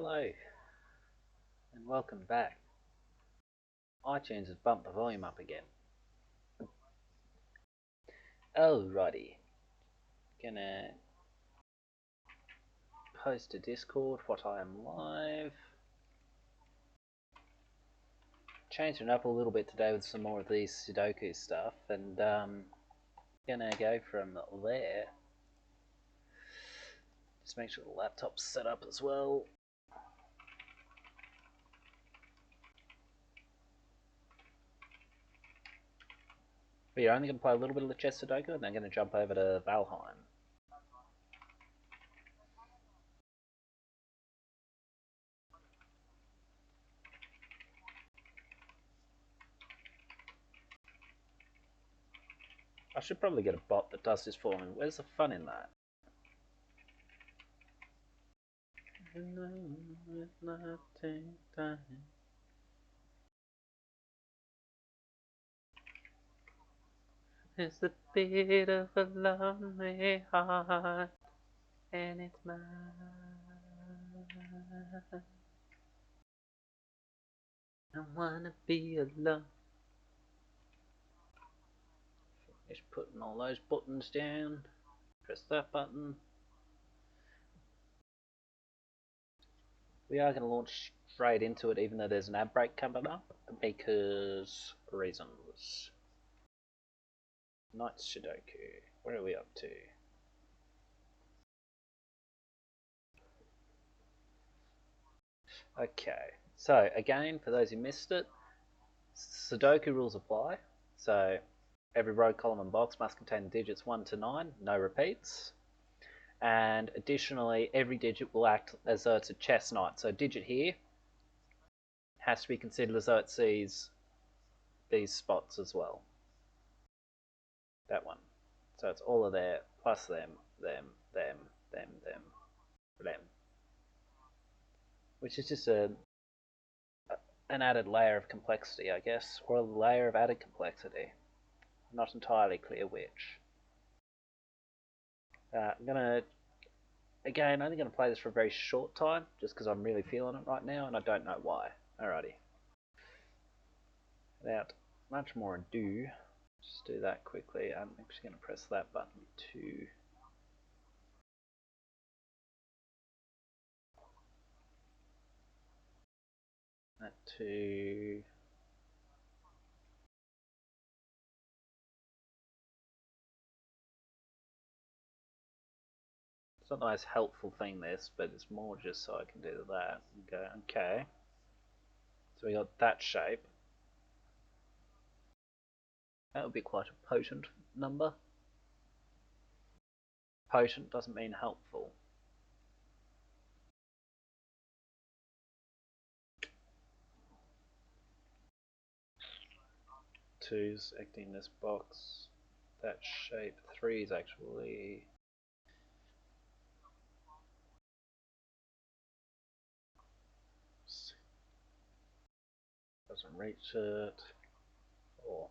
Hello, and welcome back. iTunes has bumped the volume up again. Alrighty, gonna post to Discord what I am live. Changing it up a little bit today with some more of these Sudoku stuff, and gonna go from there. Just make sure the laptop's set up as well. But you're only going to play a little bit of the chess Sudoku, and then going to jump over to Valheim. I should probably get a bot that does this for me. Where's the fun in that? It's a bit of a lonely heart, and it's mine. I wanna be alone. Finish putting all those buttons down. Press that button. We are going to launch straight into it, even though there's an ad break coming up, because reasons. Night Sudoku. Where are we up to? Okay, so again, for those who missed it, Sudoku rules apply. So every row, column, and box must contain the digits 1 to 9, no repeats. And additionally, every digit will act as though it's a chess knight. So a digit here has to be considered as though it sees these spots as well. That one. So it's all of there, plus them, them, them, them, them, them. Which is just an added layer of complexity, I guess, or a layer of added complexity. I'm not entirely clear which. I'm gonna, again, only gonna play this for a very short time, just because I'm really feeling it right now, and I don't know why. Alrighty. Without much more ado, just do that quickly. I'm actually gonna press that button too. That too. It's not the most helpful thing, this, but it's more just so I can do that and go, okay. So we got that shape. That would be quite a potent number. Potent doesn't mean helpful. Two's acting this box. That shape. Three is actually doesn't reach it. Four.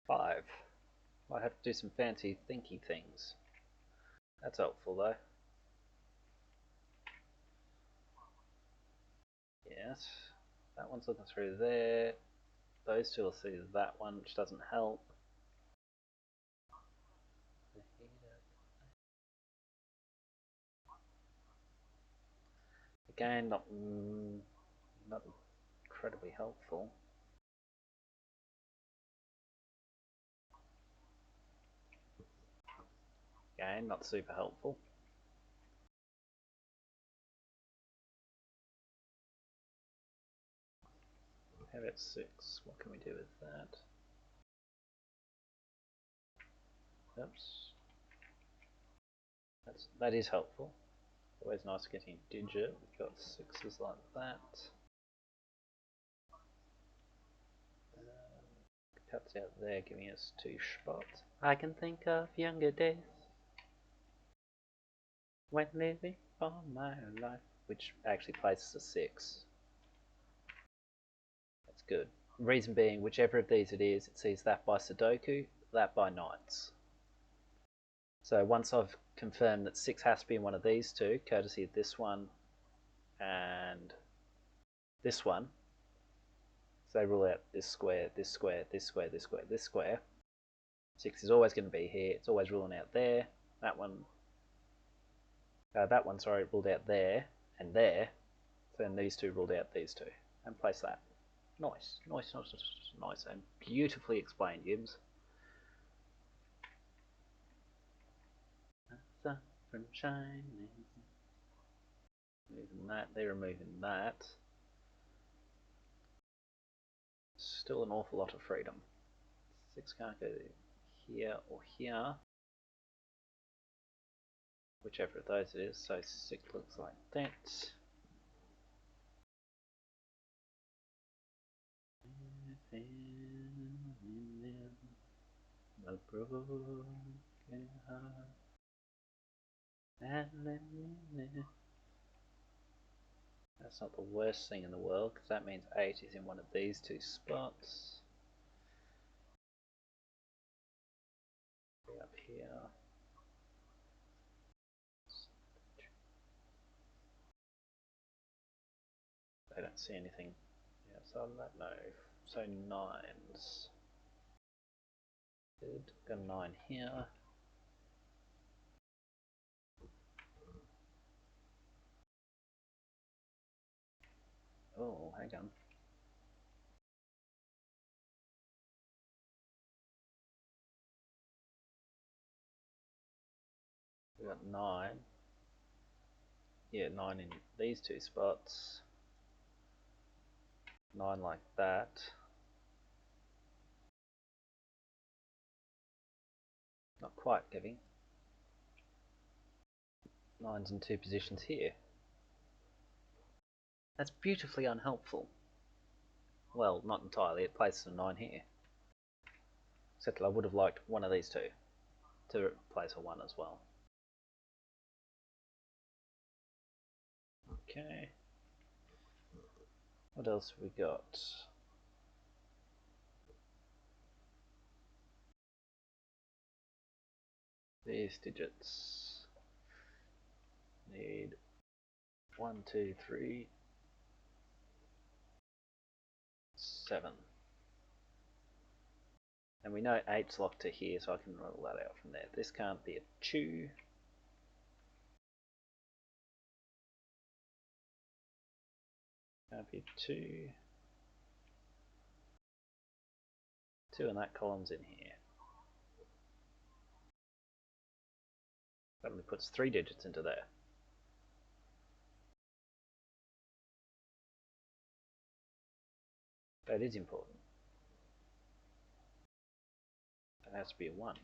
Five. I have to do some fancy thinky things. That's helpful though. Yes. That one's looking through there. Those two will see that one, which doesn't help. Again, not incredibly helpful. Again, not super helpful. How about 6? What can we do with that? Oops. That is helpful. Always nice getting a digit. We've got 6s like that. Cuts out there, giving us 2 spots. I can think of younger days when living for my life, which actually places a 6. That's good. Reason being, whichever of these it is, it sees that by Sudoku, that by nines. So once I've confirmed that 6 has to be in one of these two, courtesy of this one and this one, so they rule out this square, this square, this square, this square, this square. 6 is always going to be here. It's always ruling out there. That one, ruled out there and there. So then these two ruled out these two. And place that. Nice, nice, nice, nice, and beautifully explained, Gibbs. Sun from shining. Moving that, they're removing that. Still an awful lot of freedom. 6 can't go here or here. Whichever of those it is, so 6 looks like that. That's not the worst thing in the world, because that means 8 is in one of these two spots. Up here. I don't see anything outside of that, no. So 9s. Good. Got a 9 here. Oh, hang on. We got 9. Yeah, 9 in these two spots. 9 like that. Not quite giving. 9's in 2 positions here. That's beautifully unhelpful. Well, not entirely. It places a 9 here. Except I would have liked one of these two to place a 1 as well. Okay. What else have we got? These digits need 1, 2, 3, 7. And we know 8's locked to here, so I can rule that out from there. This can't be a 2. Can't be a 2. 2 and that column's in here. That only puts 3 digits into there. That is important. That has to be a 1.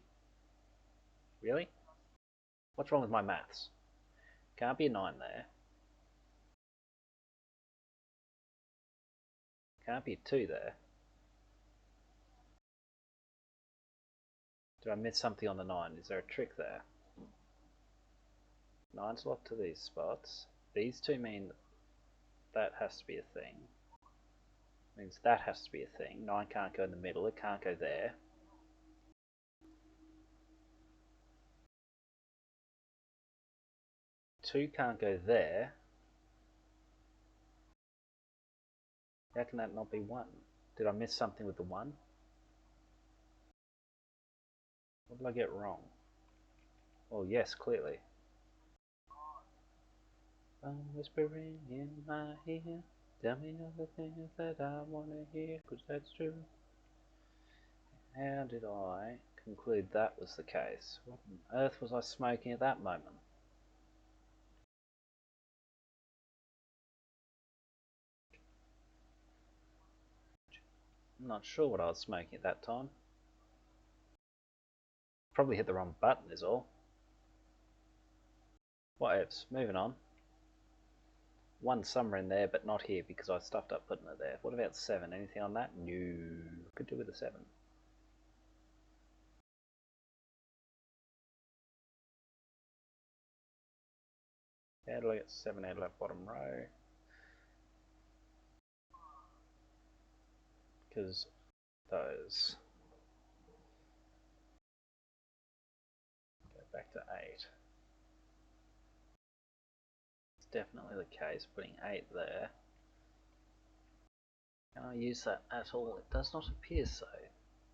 Really? What's wrong with my maths? Can't be a 9 there. Can't be a 2 there. Did I miss something on the 9? Is there a trick there? 9's locked to these spots. These two mean that has to be a thing. Means that has to be a thing. 9 can't go in the middle. It can't go there. Two can't go there. How can that not be 1? Did I miss something with the 1? What did I get wrong? Well, yes, clearly. I'm whispering in my ear. Tell me all the things that I want to hear, 'cause that's true. How did I conclude that was the case? What on earth was I smoking at that moment? I'm not sure what I was smoking at that time. Probably hit the wrong button is all. Whatevs, moving on. 1 somewhere in there, but not here because I stuffed up putting it there. What about 7? Anything on that? No. Could do with a 7. How do I get 7 out of that bottom row? because those go back to 8. It's definitely the case, putting 8 there. Can I use that at all? It does not appear so.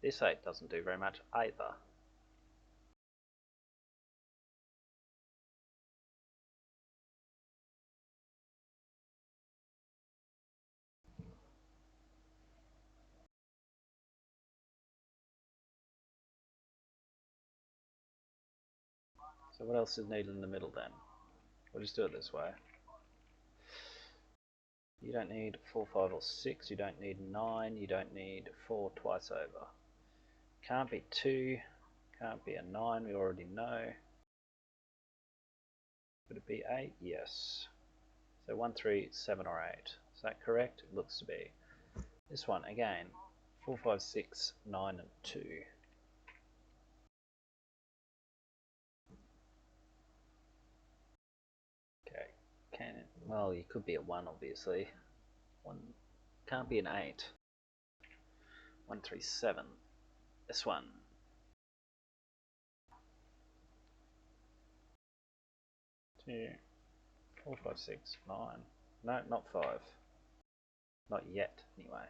This 8 doesn't do very much either. So what else is needed in the middle then? We'll just do it this way. You don't need 4, 5 or 6, you don't need 9, you don't need 4 twice over. Can't be 2, can't be a 9, we already know. Could it be 8? Yes. So 1, 3, 7 or 8. Is that correct? It looks to be. This one, again, 4, 5, 6, 9 and 2. Okay, well, you could be a 1 obviously. 1 can't be an 8. 1, 3, 7. This one. 2, 4, 5, 6, 9. No, not 5. Not yet, anyway.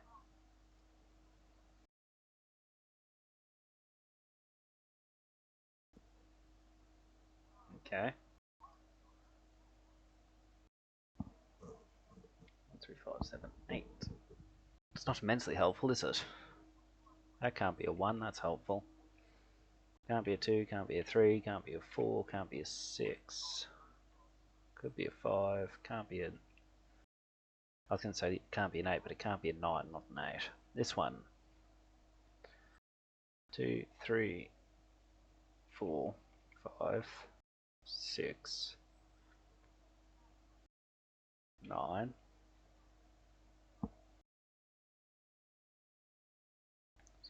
Okay. 1, 3, 5, 7, 8. It's not immensely helpful, is it? That can't be a 1, that's helpful. Can't be a 2, can't be a 3, can't be a 4, can't be a 6. Could be a 5, can't be a... I was going to say it can't be an 8, but it can't be a 9, not an 8. This one. 2, 3, 4, 5, 6, 9.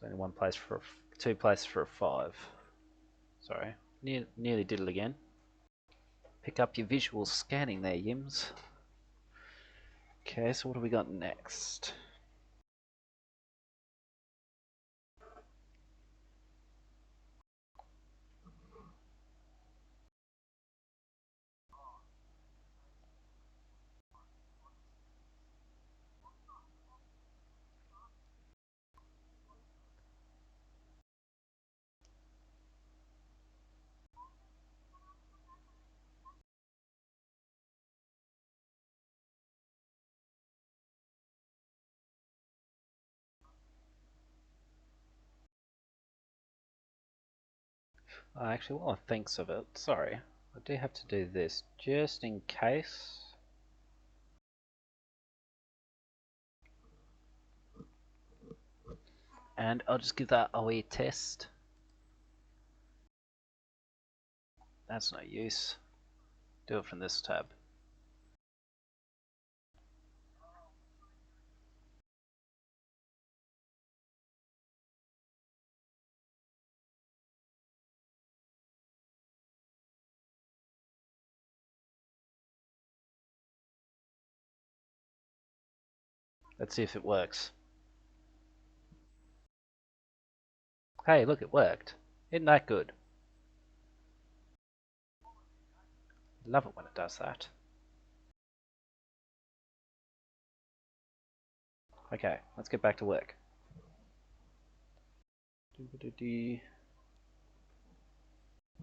There's only one place for two places for a 5. Sorry, nearly did it again. Pick up your visual scanning there, Yims. Okay, so what do we got next? Actually, while I think of it, sorry, I do have to do this just in case. And I'll just give that a wee test. That's no use. Do it from this tab. Let's see if it works. Hey, look, it worked. Isn't that good? Love it when it does that. Okay, let's get back to work.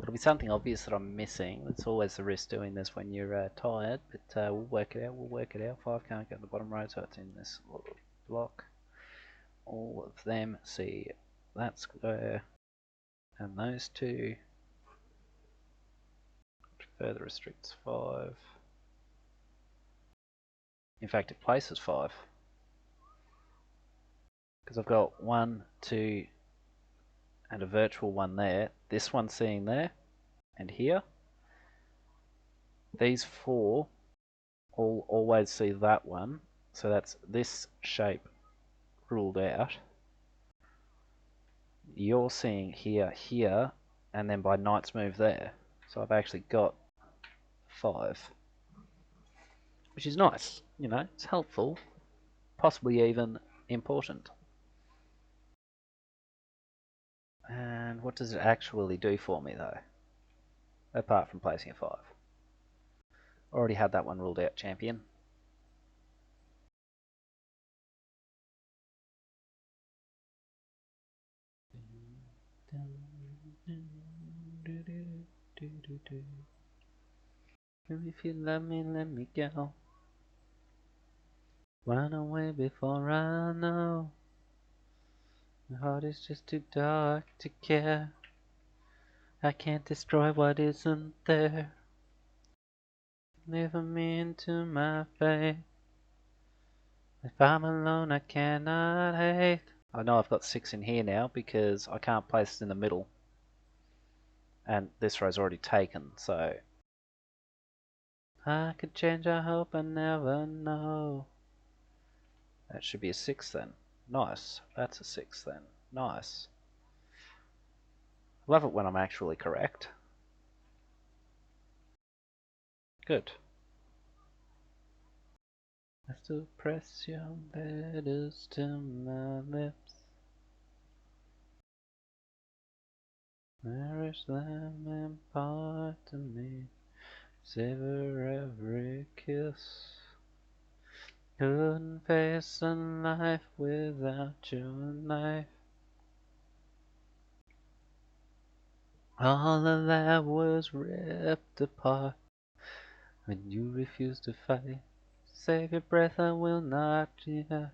It'll be something obvious that I'm missing. It's always the risk doing this when you're tired, but we'll work it out. We'll work it out. 5 can't get in the bottom row, so it's in this little block. All of them. See that square and those two. Which further restricts 5. In fact, it places 5 because I've got 1, 2, and a virtual one there. This one seeing there and here. These 4 all always see that one, so that's this shape ruled out. You're seeing here, here, and then by knight's move there. So I've actually got 5, which is nice. You know, it's helpful, possibly even important. What does it actually do for me though? Apart from placing a 5. Already had that one ruled out, champion. If you love me, let me go. Run away before I know. My heart is just too dark to care. I can't destroy what isn't there. Leave me into my fate. If I'm alone, I cannot hate. I know I've got 6 in here now because I can't place it in the middle. And this row's already taken, so... I could change, I hope I never know. That should be a 6 then. Nice. That's a 6 then. Nice. Love it when I'm actually correct. Good. I still press your letters to my lips. Nourish them, impart to me. Savor every kiss. Couldn't face a life without your knife. All of that was ripped apart when you refused to fight. Save your breath, I will not, yeah.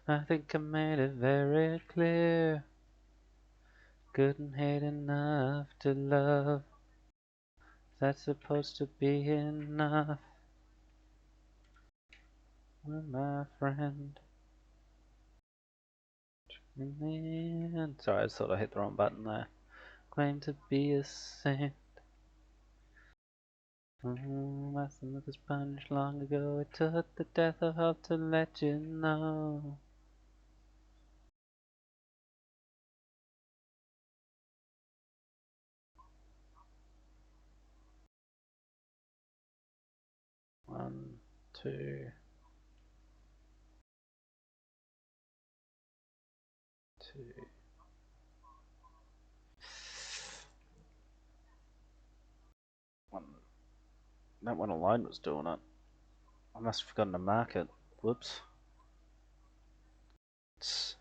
I think I made it very clear. Couldn't hate enough to love. That's supposed to be enough. Well, my friend. In the end. Sorry, I just thought I hit the wrong button there. Claim to be a saint. My son was punished long ago. It took the death of hope to let you know. One, two, two. One. That one alone was doing it. I must have forgotten to mark it. Whoops. It's,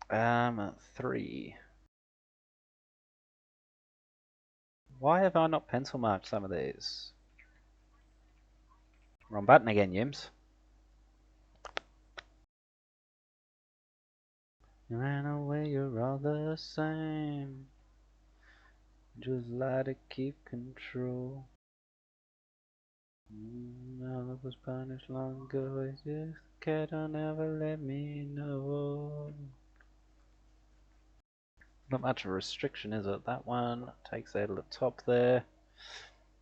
3. Why have I not pencil marked some of these? Wrong button again, Yims. You ran away, you're all the same. Just lie to keep control. Now it was punished long ago. It's just cat don't ever let me know. Not much of a restriction, is it? That one takes out of the top there.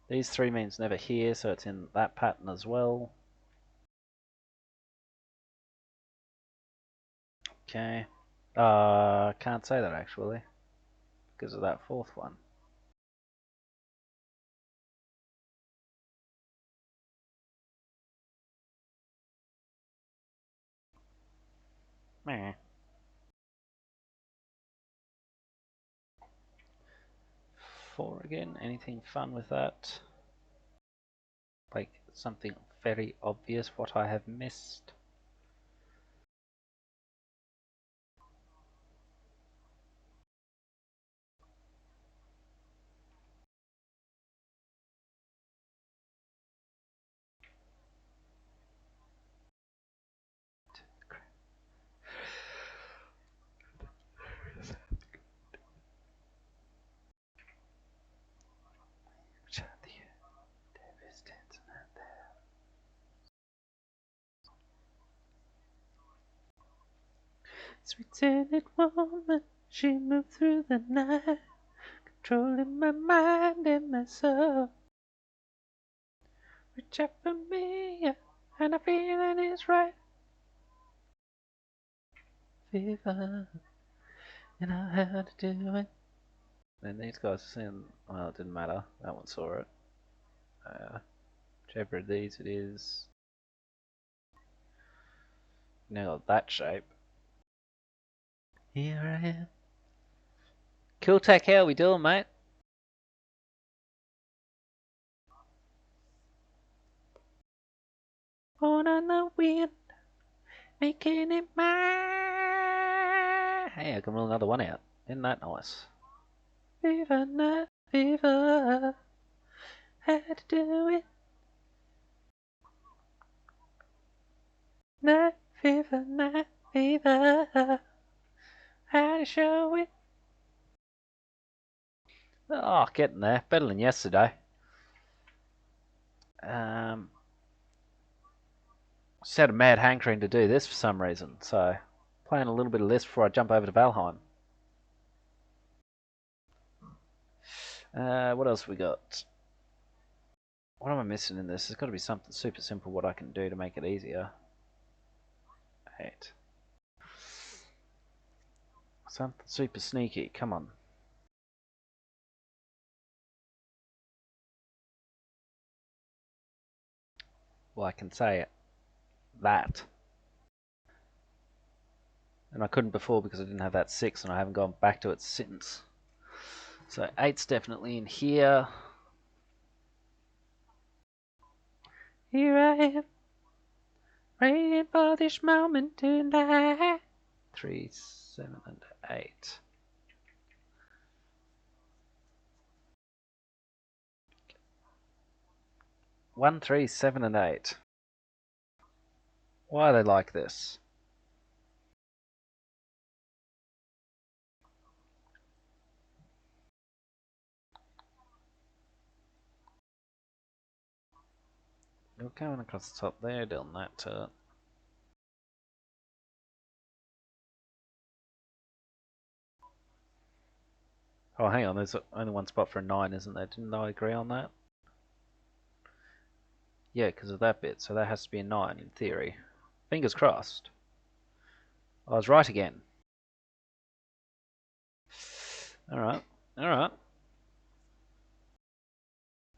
These 3 means never here, so it's in that pattern as well. Okay. Can't say that actually, because of that 4th one. Meh. 4 again. Anything fun with that? Like something very obvious what I have missed? Sweet-tinted woman, she moved through the night, controlling my mind and my soul. Reach out for me, and I feel it is right. Fever, and I had to do it. Then these guys are saying, well, it didn't matter. That one saw it. Whichever of these it is. Now got that shape. Here I am, Cool Tech, how we doing, mate? Born on the wind, making it mine. Hey, I can roll another one out. Isn't that nice? Fever, night fever, had to do it. Night fever, had to show it. Oh, getting there. Better than yesterday. Just had a mad hankering to do this for some reason, so playing a little bit of this before I jump over to Valheim. What else we got? What am I missing in this? There's got to be something super simple what I can do to make it easier. 8. Something super sneaky, come on. Well, I can say it. That. And I couldn't before because I didn't have that 6 and I haven't gone back to it since. So 8's definitely in here. Here I am, waiting for this moment tonight. 3, 7, and 8. One, 3, 7, and 8. Why are they like this? You're going across the top there, doing that to it. Oh, hang on, there's only one spot for a 9, isn't there? Didn't I agree on that? Yeah, because of that bit, so that has to be a 9 in theory. Fingers crossed. I was right again. Alright, alright.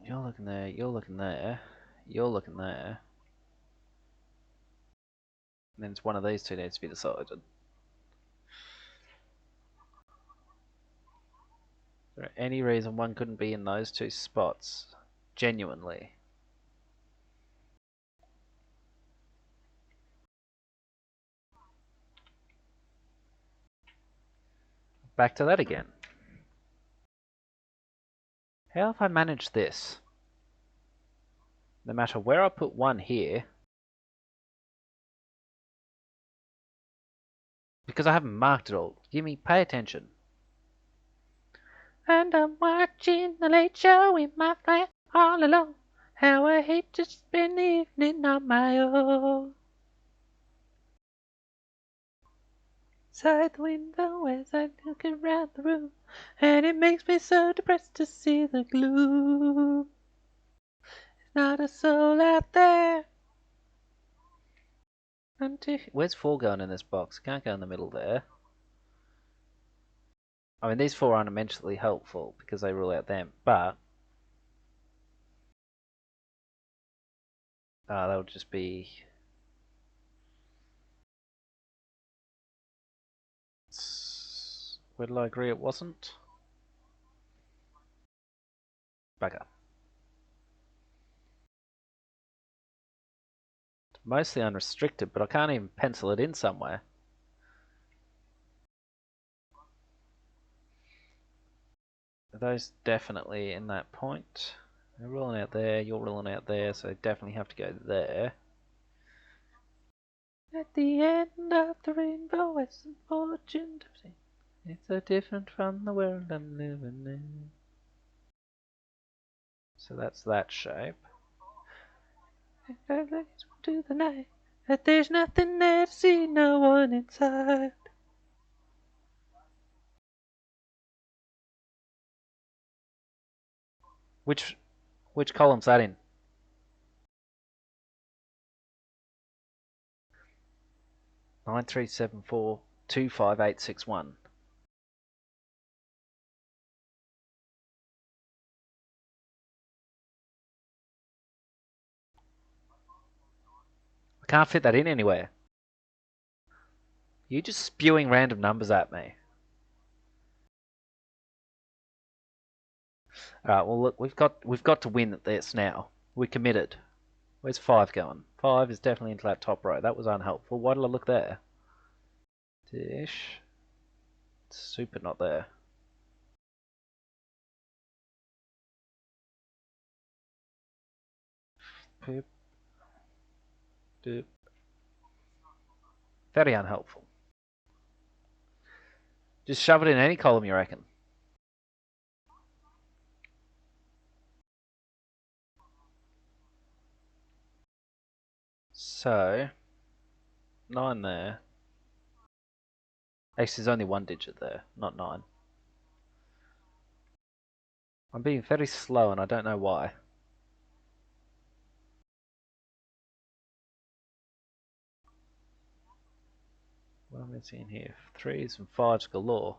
You're looking there, you're looking there, you're looking there. And then it's one of these two needs to be decided. Is there any reason one couldn't be in those two spots? Genuinely. Back to that again. How have I managed this? No matter where I put one here, because I haven't marked it all. Pay attention. And I'm watching the late show in my flat all alone. How I hate to spend the evening on my own. Outside the window as I look around the room, and it makes me so depressed to see the gloom. There's not a soul out there. Where's 4 going in this box? Can't go in the middle there. I mean, these 4 aren't immensely helpful because they rule out them, but that'll just be... Where did I agree it wasn't? Bugger. It's mostly unrestricted, but I can't even pencil it in somewhere. Are those definitely in that point? They're ruling out there, you're ruling out there, so they definitely have to go there. At the end of the rainbow, it's unfortunate to see. It's so different from the world I'm living in. So that's that shape. To the night, that there's nothing there to see, no one inside. Which column's that in? 93742581. I can't fit that in anywhere. You just spewing random numbers at me. Alright, well look, we've got to win at this now. We're committed. Where's 5 going? 5 is definitely into that top row. That was unhelpful. Why did I look there? Dish. Super not there. Poop. Doop. Very unhelpful. Just shove it in any column you reckon. So, 9 there. Actually, there's only one digit there, not 9. I'm being very slow and I don't know why. What am I seeing here? 3s and 5s galore.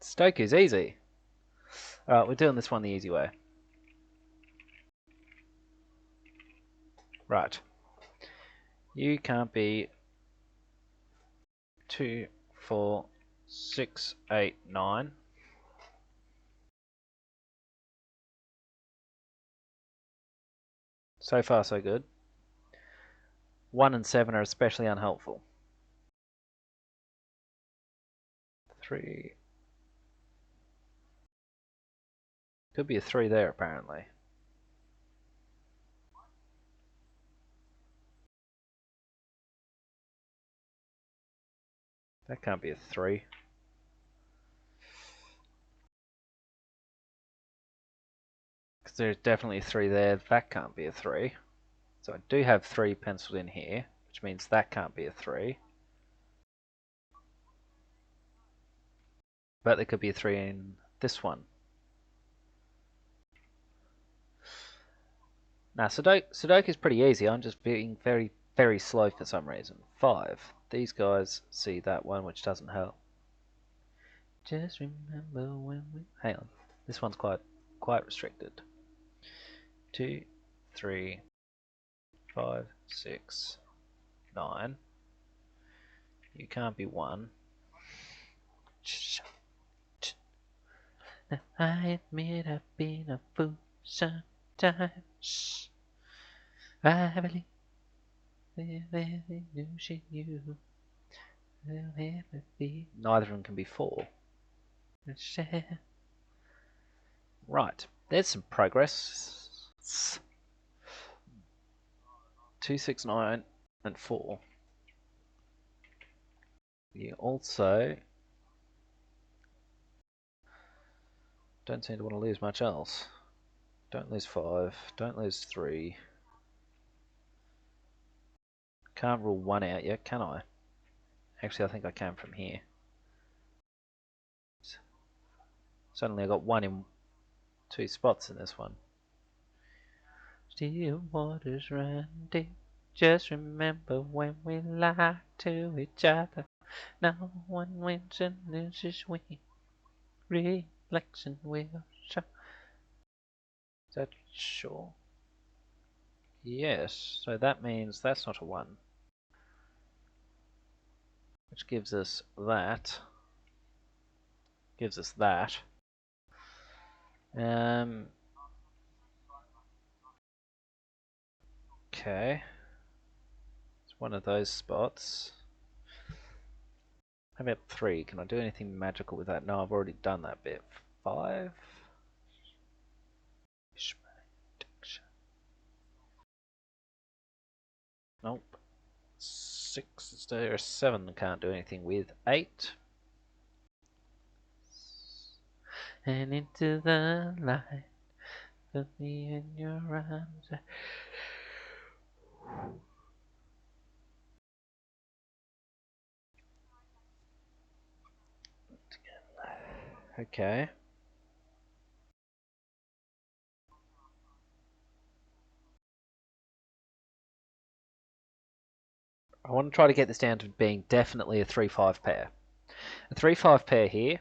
Sudoku's easy. Alright, we're doing this one the easy way. Right. You can't be 2, 4, 6, 8, 9. So far, so good. 1 and 7 are especially unhelpful. 3. Could be a 3 there, apparently. That can't be a 3. Because there's definitely a 3 there. That can't be a 3. So I do have 3 penciled in here, which means that can't be a 3. But there could be a 3 in this one. Now, Sudoku is pretty easy. I'm just being very, very slow for some reason. 5. These guys see that one, which doesn't help. Just remember when we... Hang on. This one's quite restricted. 2, 3, 5, 6, 9. You can't be 1. I admit I've been a fool sometimes. I believe you will never be. Neither of them can be 4. Right, there's some progress. 2, 6, 9, and 4. You also don't seem to want to lose much else. Don't lose 5. Don't lose 3. Can't rule 1 out yet, can I? Actually, I think I can from here. Suddenly I got 1 in 2 spots in this one. Still waters run deep. Just remember when we lie to each other. No one wins and loses when reflection will show. Is that sure? Yes, so that means that's not a 1. Which gives us that. Gives us that. Okay. It's one of those spots. How about 3? Can I do anything magical with that? No, I've already done that bit. 5. Nope. 6 is there. 7 can't do anything with. 8. And into the light, put me in your arms. Okay. I want to try to get this down to being definitely a 3-5 pair. A 3-5 pair here.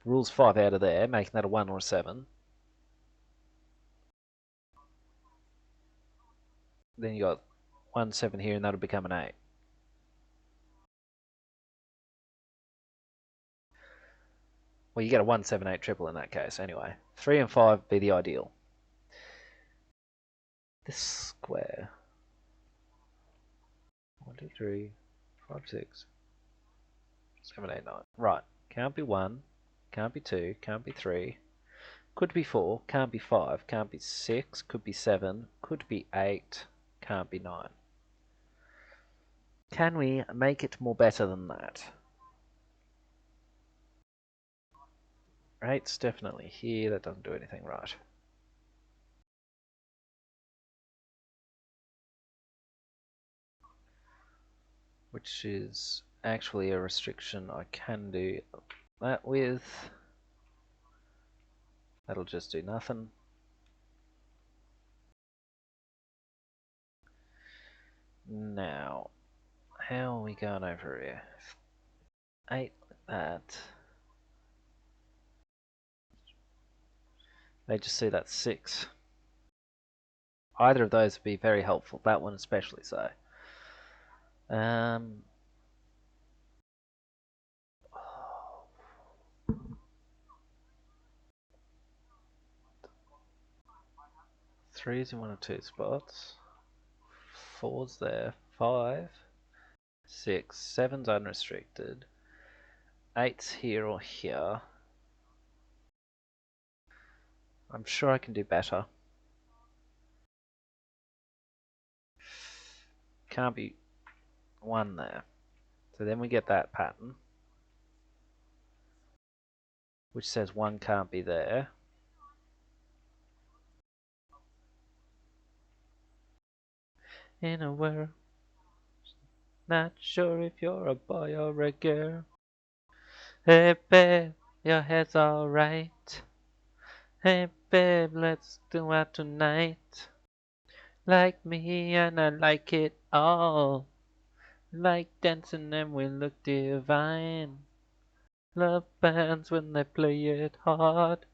Rules 5 out of there, making that a 1 or a 7. Then you got 1, 7 here, and that'll become an 8. Well, you get a 178 triple in that case anyway. 3 and 5 would be the ideal. This square. 1, 2, 3, 5, 6, 7, 8, 9. Right. Can't be 1. Can't be 2. Can't be 3. Could be 4. Can't be 5. Can't be 6. Could be 7. Could be 8. Can't be 9. Can we make it more better than that? 8's definitely here. That doesn't do anything right. Which is actually a restriction I can do that with. That'll just do nothing. Now, how are we going over here? 8 like that. They just see that 6. Either of those would be very helpful. That one especially so. Threes in 1 or 2 spots. 4's there. 5. 6. 7's unrestricted. 8's here or here. I'm sure I can do better. Can't be 1 there. So then we get that pattern, which says 1 can't be there. In a world, not sure if you're a boy or a girl. Hey babe, your head's alright. Hey babe, let's do it tonight. Like me and I like it all. Like dancing and we look divine. Love bands when they play it hard.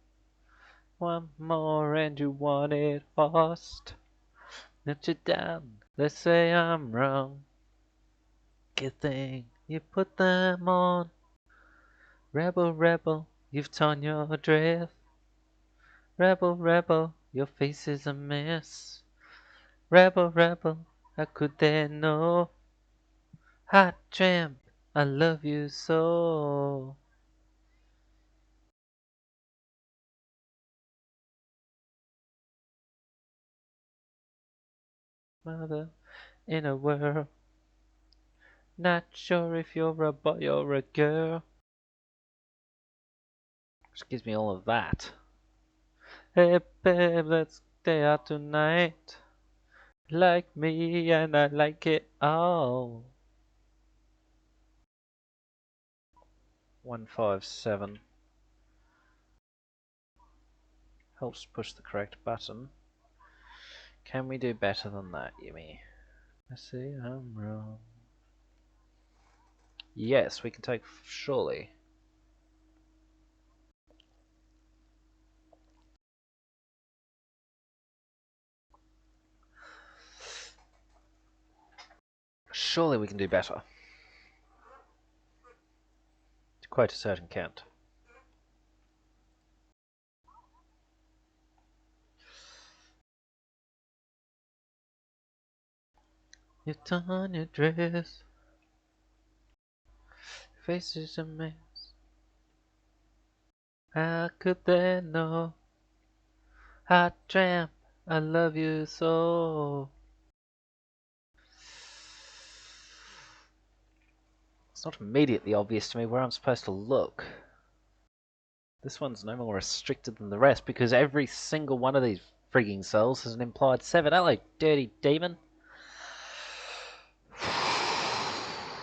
One more and you want it fast. Let you down, let's say I'm wrong. Good thing you put them on. Rebel, rebel, you've torn your dress. Rebel, rebel, your face is a mess. Rebel, rebel, how could they know? Hot tramp, I love you so. Mother, in a world, not sure if you're a boy or a girl. Which gives me all of that. Hey babe, let's stay out tonight. Like me and I like it all. 157 helps push the correct button. Can we do better than that, Yumi? I see I'm wrong. Yes, we can take surely. Surely we can do better. To quote a certain Kent. You've torn your dress. Face is a mess. How could they know? Hot tramp, I love you so. It's not immediately obvious to me where I'm supposed to look. This one's no more restricted than the rest because every single one of these frigging cells has an implied 7. Hello, dirty demon.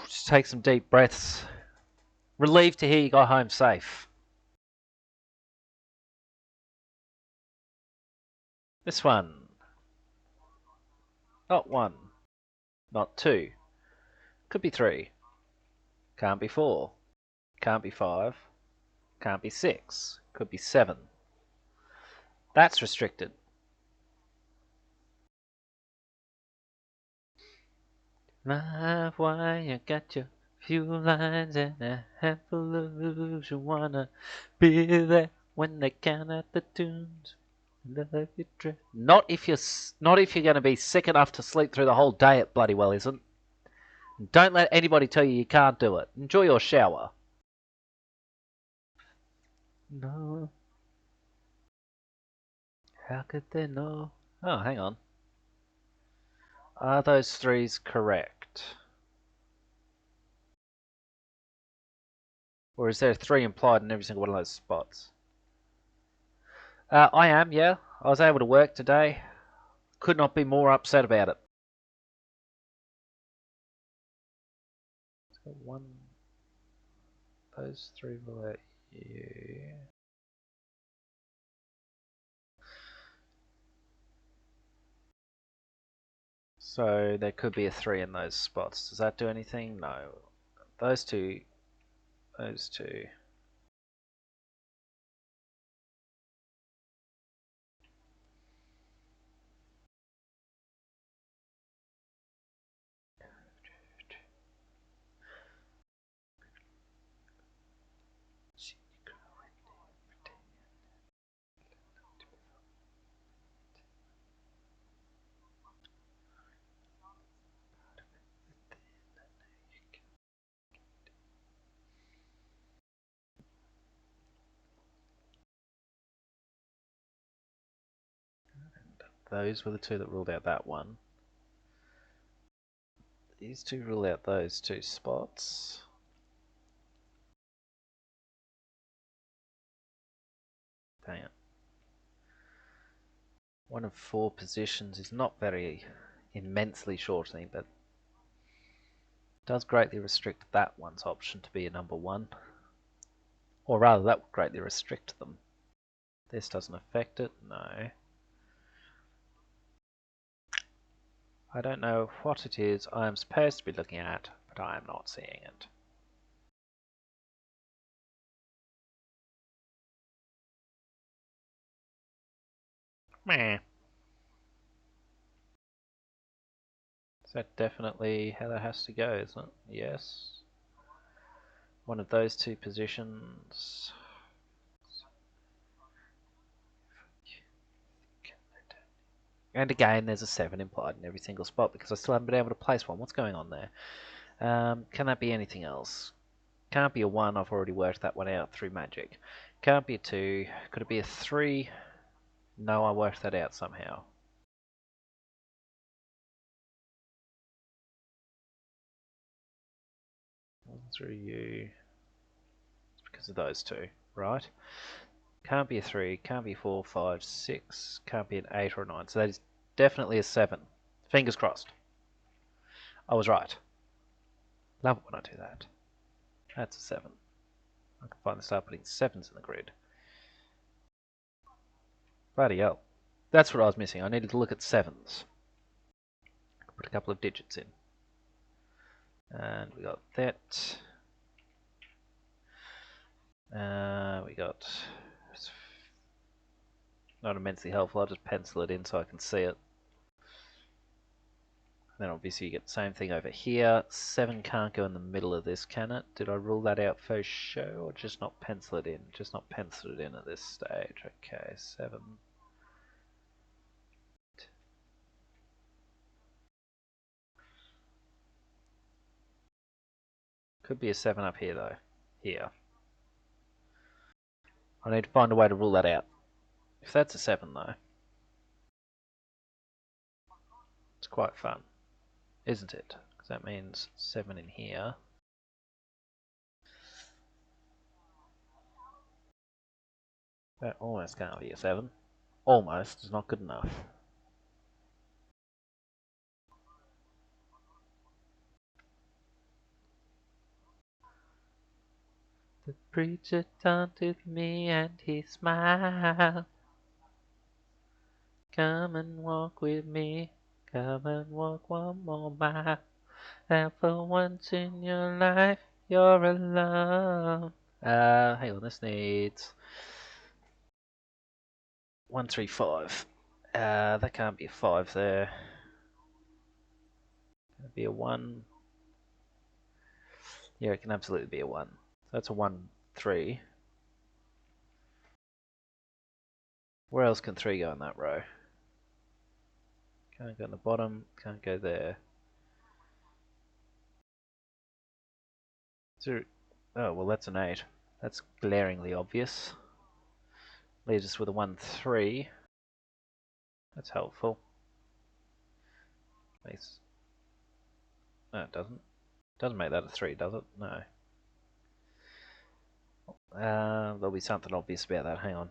Just take some deep breaths. Relieved to hear you got home safe. This one. Not 1. Not 2. Could be 3. Can't be 4. Can't be 5. Can't be 6. Could be 7. That's restricted. Love, why you got your few lines and a handful of blues. You wanna be there when they count out the tunes. Love you, not if you're going to be sick enough to sleep through the whole day. It bloody well isn't. Don't let anybody tell you can't do it. Enjoy your shower. No. How could they know? Oh, hang on. Are those threes correct? Or is there a 3 implied in every single one of those spots? I am, yeah. I was able to work today. Could not be more upset about it. So one, those 3 will let you. So there could be a 3 in those spots. Does that do anything? No. Those two. Those two. Those were the 2 that ruled out that one. These 2 rule out those 2 spots. Dang it. 1 of 4 positions is not very immensely shortening, but does greatly restrict that one's option to be a number 1. Or rather, that would greatly restrict them. This doesn't affect it, no. I don't know what it is I am supposed to be looking at, but I am not seeing it. Meh. Is that definitely how that has to go, isn't it? Yes. 1 of those 2 positions. And again, there's a 7 implied in every single spot because I still haven't been able to place one. What's going on there? Can that be anything else? Can't be a 1, I've already worked that one out through magic. Can't be a 2. Could it be a 3? No, I worked that out somehow. Through you. It's because of those 2, right? Can't be a 3, can't be 4, 5, 6, can't be an 8 or a 9. So that is definitely a 7. Fingers crossed. I was right. Love it when I do that. That's a 7. I can finally start putting 7s in the grid. Bloody hell. That's what I was missing. I needed to look at 7s. Put a couple of digits in. And we got that. We got... Not immensely helpful. I'll just pencil it in so I can see it. Then obviously you get the same thing over here. 7 can't go in the middle of this, can it? Did I rule that out for show or just not pencil it in? Just not pencil it in at this stage. Okay, 7. Could be a 7 up here though. Here. I need to find a way to rule that out. If that's a 7 though, it's quite fun, isn't it? Because that means 7 in here. That almost can't be a 7. Almost is not good enough. The preacher turned to me and he smiled. Come and walk with me. Come and walk 1 more mile. And for once in your life, you're alone. Hang on, this needs 1, 3, 5. That can't be a 5 there. That'd be a 1. Yeah, it can absolutely be a 1. So that's a 1, 3. Where else can 3 go in that row? Can't go in the bottom, can't go there. 0. Oh, well, that's an 8. That's glaringly obvious. Leaves us with a 1, 3. That's helpful. Makes... No, it doesn't. Doesn't make that a 3, does it? No. There'll be something obvious about that. Hang on.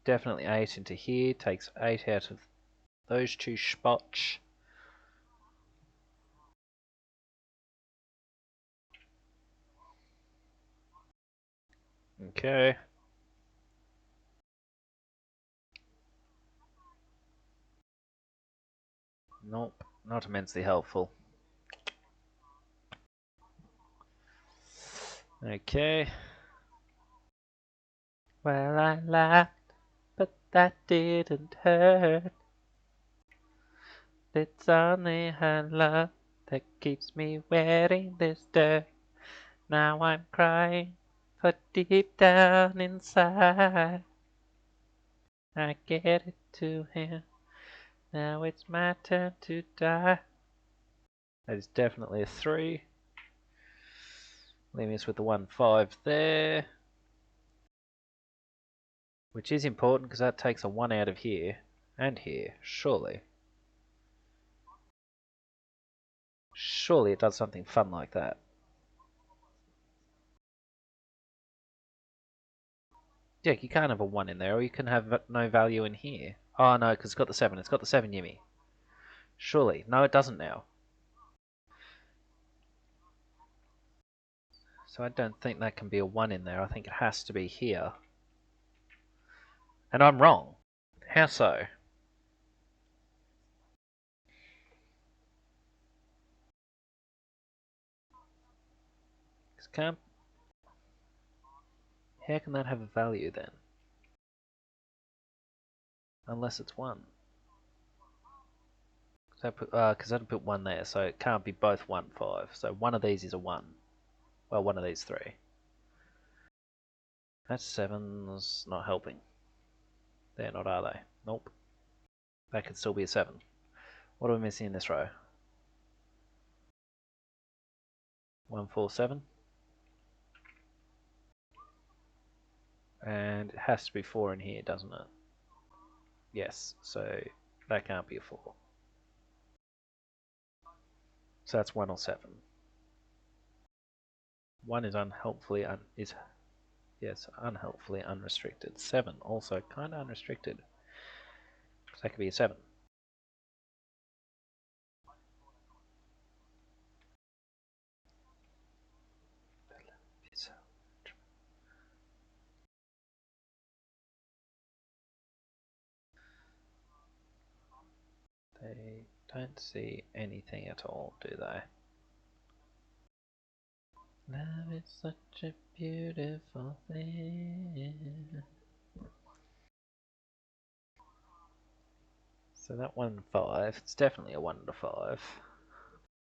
Definitely 8 into here. Takes 8 out of those 2 spots. Okay. Nope. Not immensely helpful. Okay. Well, I laughed, but that didn't hurt. It's only her love that keeps me wearing this dirt. Now I'm crying, but deep down inside, I get it to him. Now it's my turn to die. That is definitely a 3. Leaving us with the 1, 5 there. Which is important because that takes a 1 out of here and here, surely. Surely it does something fun like that. Yeah, you can't have a 1 in there, or you can have no value in here. Oh no, because it's got the 7. It's got the 7 Yimmy. Surely. No, it doesn't now. So I don't think that can be a 1 in there. I think it has to be here. And I'm wrong. How so? Can't... How can that have a value then? Unless it's 1. Because I put 1 there, so it can't be both 1, 5. So one of these is a 1. Well, one of these 3. That 7's not helping. They're not, are they? Nope. That could still be a 7. What are we missing in this row? 1, 4, 7. And it has to be 4 in here, doesn't it? Yes, so that can't be a 4. So that's 1 or 7. 1 is unhelpfully unhelpfully unrestricted. 7 also kind of unrestricted. So that could be a 7. They don't see anything at all, do they? Love is such a beautiful thing. So that 1, 5, it's definitely a 1 to 5.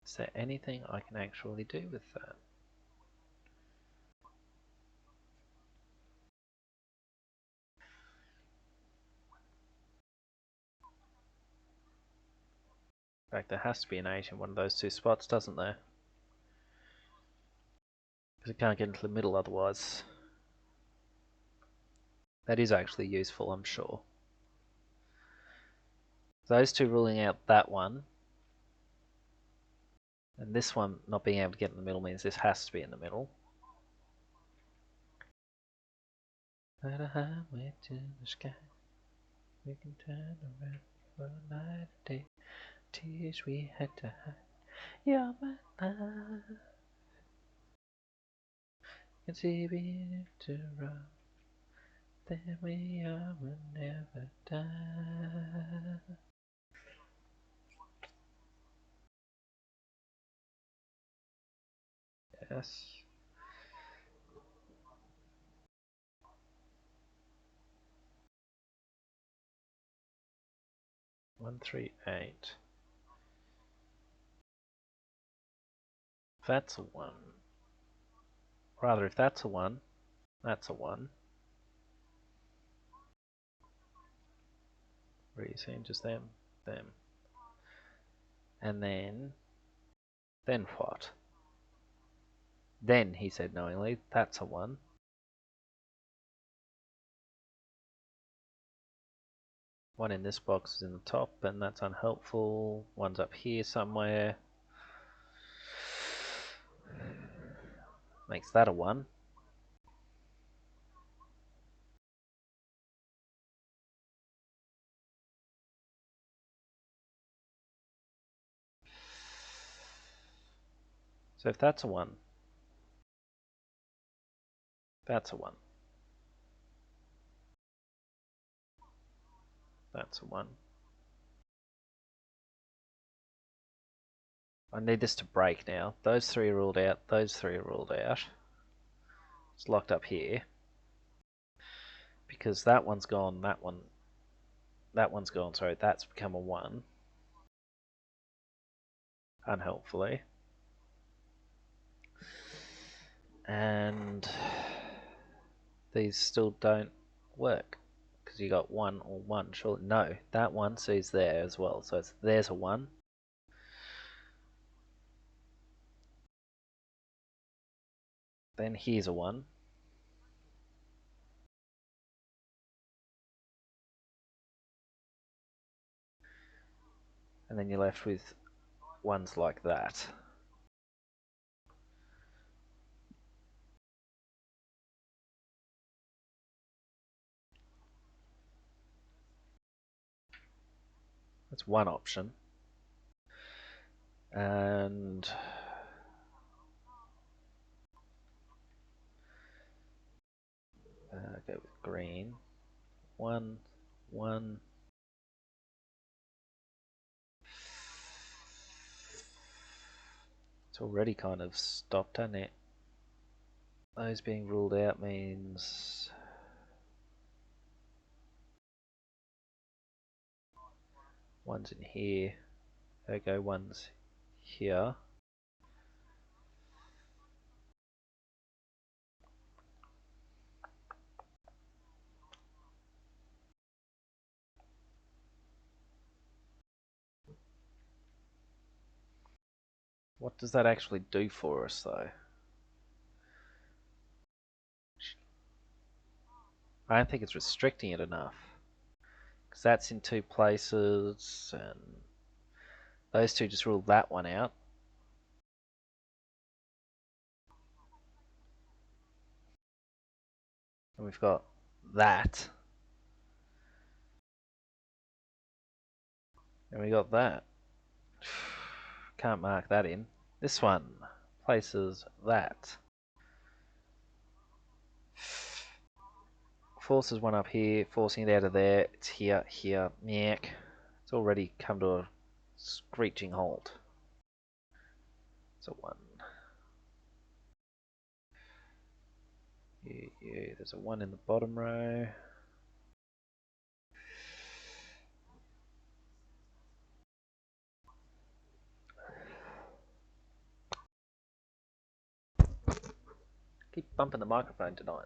Is there anything I can actually do with that? In fact, there has to be an 8 in one of those 2 spots, doesn't there? Because it can't get into the middle otherwise. That is actually useful, I'm sure. Those 2 ruling out that one. And this one not being able to get in the middle means this has to be in the middle. Let a highway to the sky. We can turn around for a night or day. Tears we had to hide. You're my life. Can see we to run. Then we are will never die. Yes. 1, 3, 8. that's a 1. Rather, if that's a 1, that's a 1. What are you saying? Just them? Them. And then what? Then, he said knowingly, that's a 1. One in this box is in the top, and that's unhelpful. One's up here somewhere. Makes that a 1. So if that's a 1, that's a 1. That's a 1. I need this to break now. Those 3 are ruled out. Those 3 are ruled out. It's locked up here. Because that one's gone, that one's gone, sorry, that's become a 1. Unhelpfully. And these still don't work. Because you got 1 or 1, surely. No, that one sees there as well. So there's a 1. Then here's a 1. And then you're left with ones like that. That's one option. And go with green. 1, 1. It's already kind of stopped, hasn't it? Those being ruled out means one's in here. Ergo one's here. What does that actually do for us, though? I don't think it's restricting it enough. Because that's in 2 places, and those 2 just ruled that one out. And we've got that. And we got that. Can't mark that in. This one places that. Forces one up here, forcing it out of there. It's here, here, meck. It's already come to a screeching halt. It's a 1. Yeah, there's a 1 in the bottom row. Keep bumping the microphone tonight.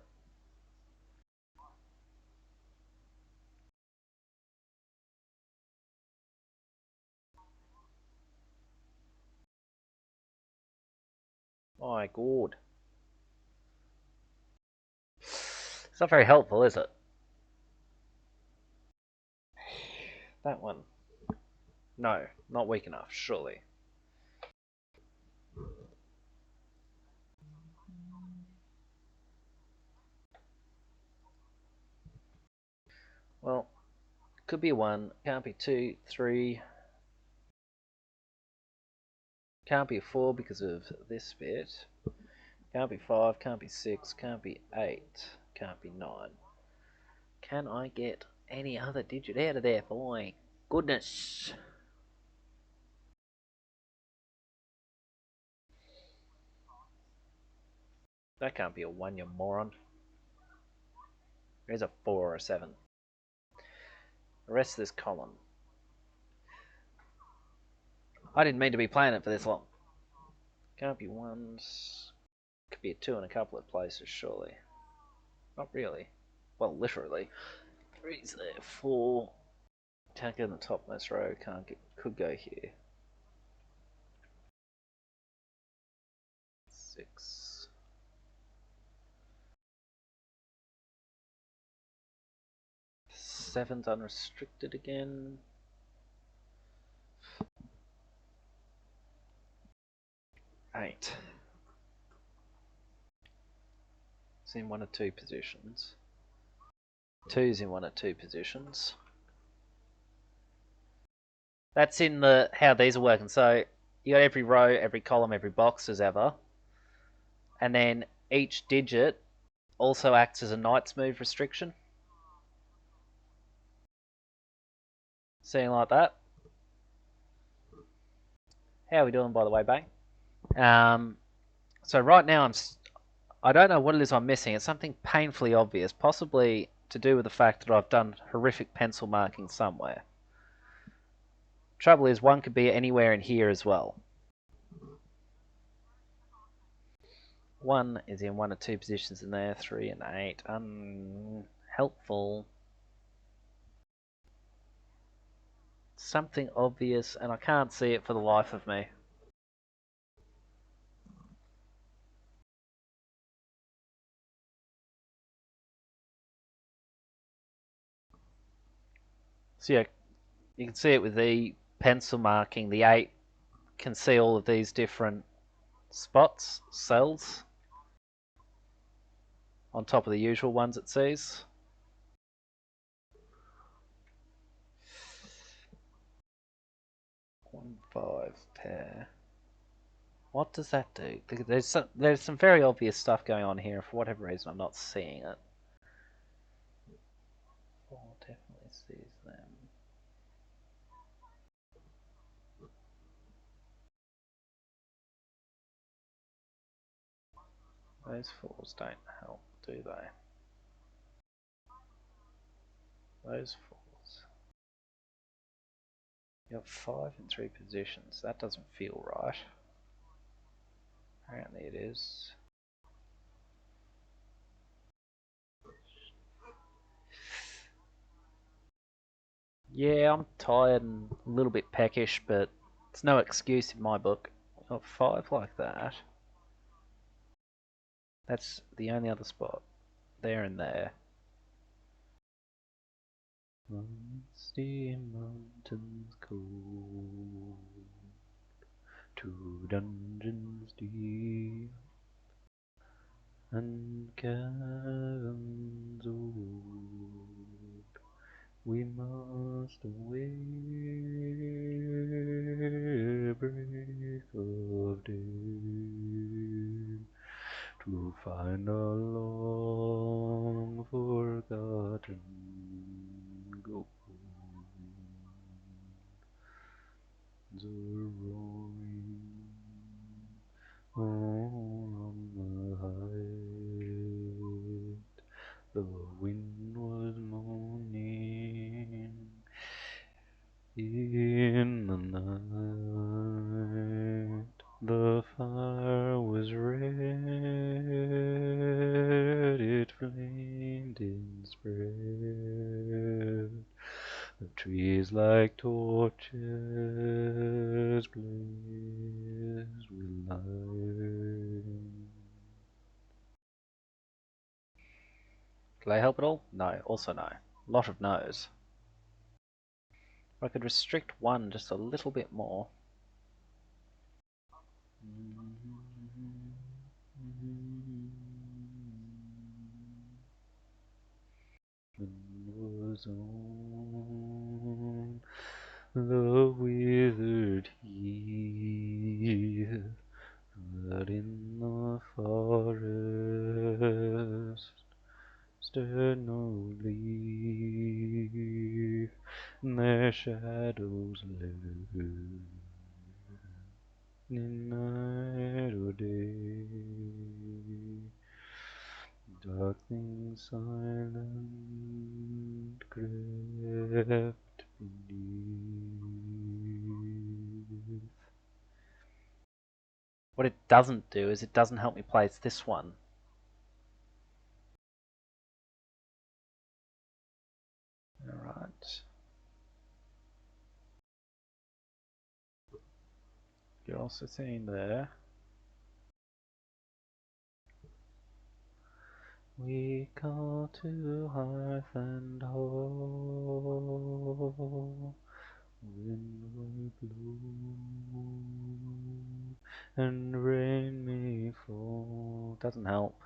My god. It's not very helpful, is it? That one. No, not weak enough, surely. Well, could be a 1, can't be 2, 3. Can't be a 4 because of this bit. Can't be 5, can't be 6, can't be 8, can't be 9. Can I get any other digit out of there, for my goodness? That can't be a 1, you moron. There's a 4 or a 7. The rest of this column. I didn't mean to be playing it for this long. Can't be ones. Could be a 2 in a couple of places, surely. Not really. Well, literally. 3's there. 4. Can't get in the topmost row. Can't get. Could go here. 6. 7's unrestricted again. 8. It's in 1 or 2 positions. 2's in 1 or 2 positions. That's in the how these are working. So you got every row, every column, every box as ever. And then each digit also acts as a knight's move restriction. Seeing like that. How are we doing, by the way, Bang? So right now I don't know what it is I'm missing. It's something painfully obvious, possibly to do with the fact that I've done horrific pencil marking somewhere. Trouble is, 1 could be anywhere in here as well. 1 is in 1 or 2 positions in there. 3 and 8. Unhelpful. Something obvious, and I can't see it for the life of me. So yeah, you can see it with the pencil marking. The 8 can see all of these different spots, cells, on top of the usual ones it sees. 1-5 pair. What does that do? There's some very obvious stuff going on here. For whatever reason, I'm not seeing it. 4 definitely sees them. Those 4s don't help, do they? Those 4s. You have 5 in 3 positions. That doesn't feel right. Apparently it is. Yeah, I'm tired and a little bit peckish, but it's no excuse in my book. Got 5 like that. That's the only other spot. There and there. Misty mountains cold, 2 dungeons deep, and caverns old. We must away break of day to find our long forgotten gold. The roaring on the height, the wind was moaning in the night. The fire was red, it flamed in spread. The trees like torches blazed with light. Do they help at all? No, also no. Lot of no's. I could restrict 1 just a little bit more. Was on the withered heath that in the forest stirred no leaf, and their shadows lived in night or day. Dark things silent crept beneath. What it doesn't do is it doesn't help me place this one. Alright. You're also seeing there. We go to hearth and home, wind will blow and rain may fall. Doesn't help.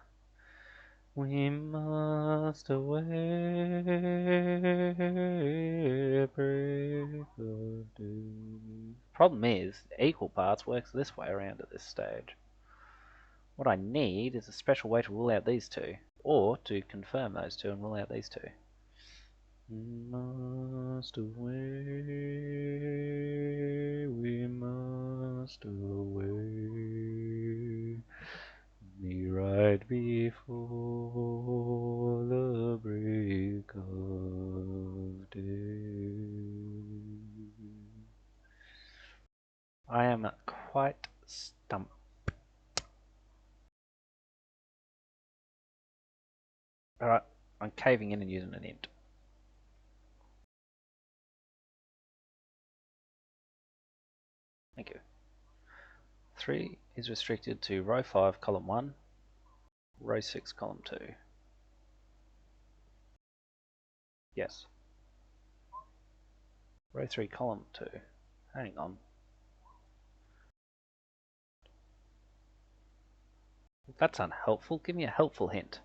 We must away, break of day. Problem is, equal parts works this way around at this stage. What I need is a special way to rule out these two, or to confirm those two and rule out these two. Must away, we must away, be right before the break of day. I am quite stumped. Alright, I'm caving in and using an int. Thank you. 3 is restricted to row 5, column 1, row 6, column 2. Yes. Row 3, column 2. Hang on. That's unhelpful. Give me a helpful hint.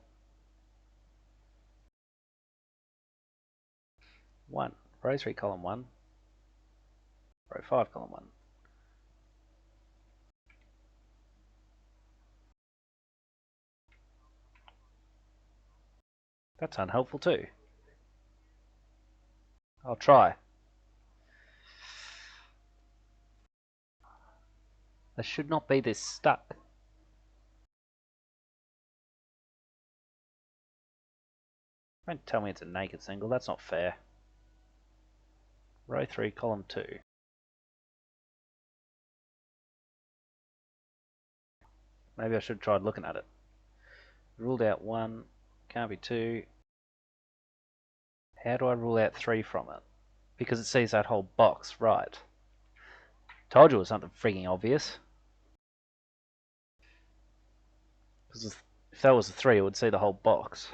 1. Row 3, column 1. Row 5, column 1. That's unhelpful too. I'll try. They should not be this stuck. Don't tell me it's a naked single. That's not fair. Row 3, column 2. Maybe I should have tried looking at it. Ruled out 1. Can't be 2. How do I rule out 3 from it? Because it sees that whole box, right. Told you it was something freaking obvious. Because if that was a 3, it would see the whole box.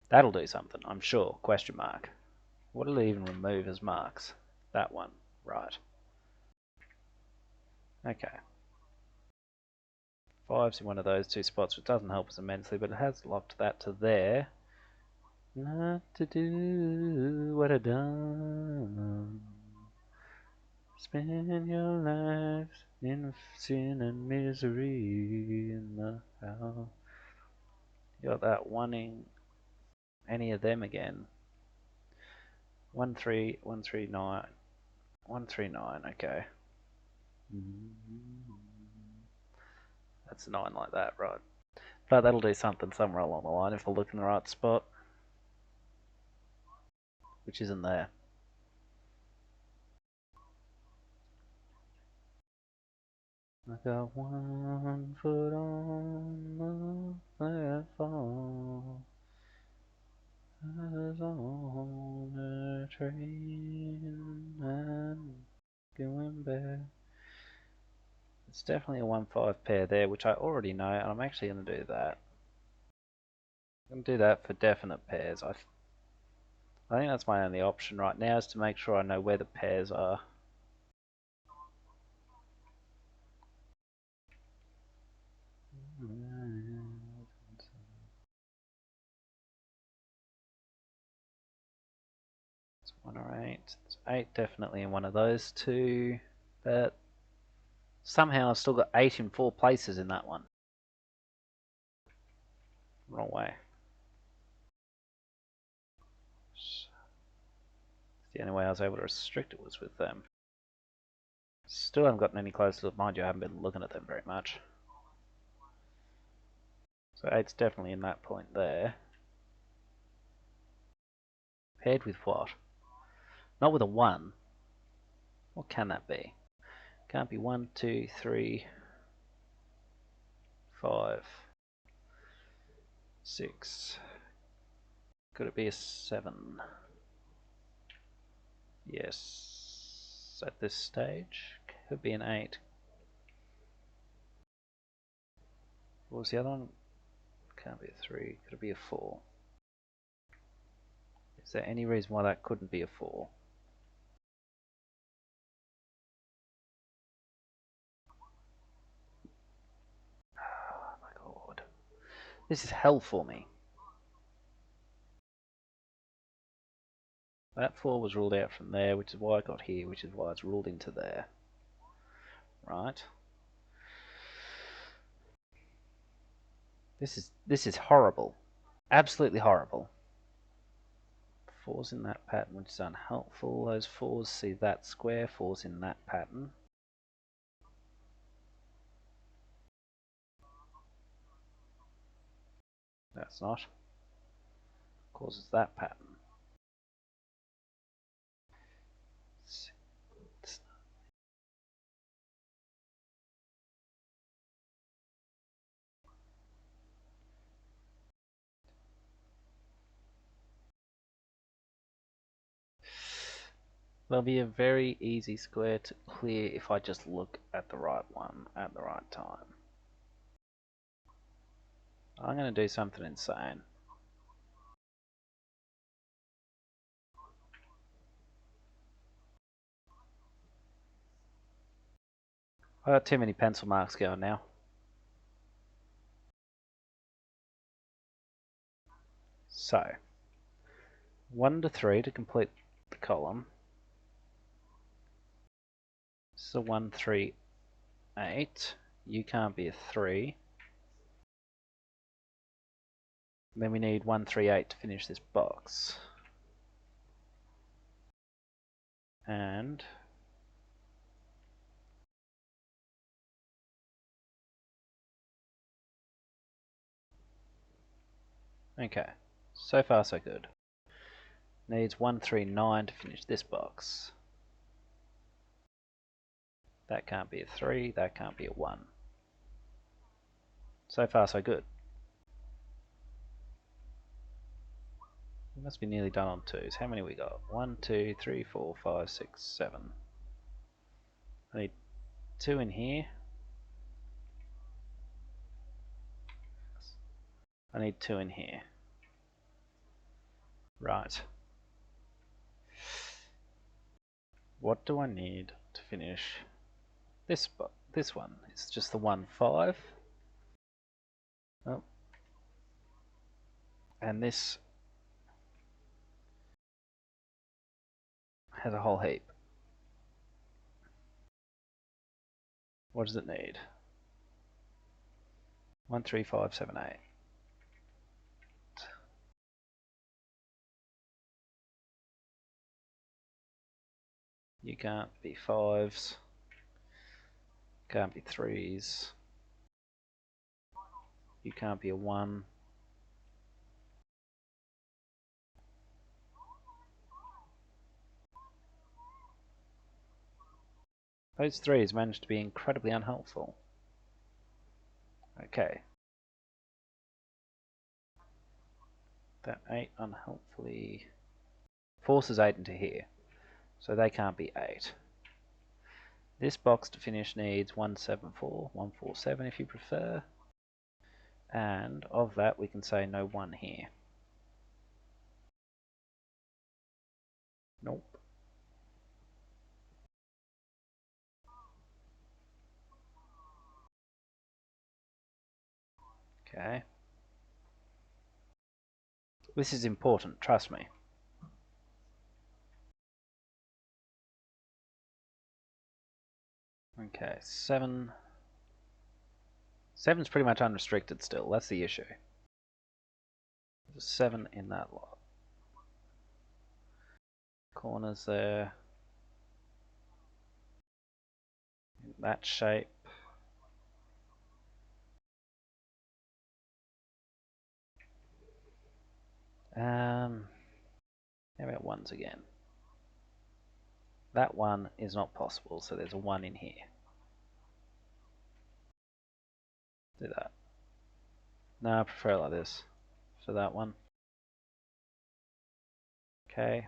That'll do something, I'm sure. Question mark. What did it even remove as marks? That one. Right. Okay. 5's in one of those two spots, which doesn't help us immensely, but it has locked that to there. Not to do what I done. Spend your life in sin and misery in the house. You got that wanting any of them again. 13139. 139, okay. That's a 9 like that, right. But that'll do something somewhere along the line if I look in the right spot. Which isn't there. I got one foot on the platform. I was on a train and going back. It's definitely a 1-5 pair there, which I already know, and I'm actually going to do that. I'm going to do that for definite pairs. I think that's my only option right now, is to make sure I know where the pairs are. It's 1 or 8. It's 8 definitely in one of those two, but somehow I've still got 8 in 4 places in that one. Wrong way. The only way I was able to restrict it was with them. Still haven't gotten any closer, mind you, I haven't been looking at them very much. So 8's definitely in that point there. Paired with what? Not with a 1. What can that be? Can't be 1, 2, 3, 5, 6. Could it be a 7? Yes. At this stage. Could be an 8. What was the other one? Can't be a 3. Could it be a 4? Is there any reason why that couldn't be a 4? Oh my god. This is hell for me. That 4 was ruled out from there, which is why I got here, which is why it's ruled into there. Right. This is horrible. Absolutely horrible. 4's in that pattern, which is unhelpful. Those 4's see that square, 4's in that pattern. That's not. Causes that pattern. There'll be a very easy square to clear if I just look at the right one at the right time. I'm going to do something insane. I got too many pencil marks going now. So, 1 to 3 to complete the column. This is a 1, 3, 8. You can't be a 3. Then we need 1, 3, 8 to finish this box. And okay, so far so good. Needs 1, 3, 9 to finish this box. That can't be a 3, that can't be a 1. So far so good. We must be nearly done on 2s. How many we got? 1, 2, 3, 4, 5, 6, 7. I need 2 in here. I need 2 in here. Right. What do I need to finish this one? It's just the 1, 5. Oh. And this has a whole heap. What does it need? 1, 3, 5, 7, 8. You can't be 5s. Can't be 3s. You can't be a 1. Those 3s managed to be incredibly unhelpful. Okay. That 8 unhelpfully forces 8 into here. So they can't be 8. This box to finish needs 174, 147 if you prefer. And of that we can say no 1 here. Nope. Okay. This is important, trust me. Okay, 7. 7's pretty much unrestricted still, that's the issue. There's a 7 in that lot. Corners there. In that shape. How about 1s again? That 1 is not possible, so there's a 1 in here. Do that. No, I prefer it like this for that one. Okay.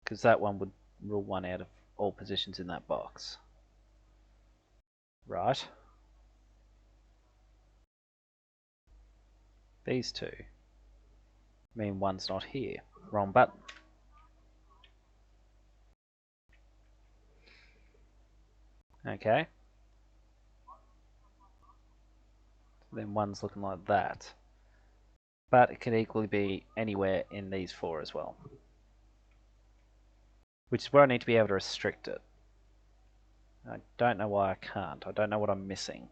Because that one would rule one out of all positions in that box. Right. These two mean one's not here. Wrong button. Okay. Then one's looking like that. But it could equally be anywhere in these four as well. Which is where I need to be able to restrict it. I don't know why I can't. I don't know what I'm missing.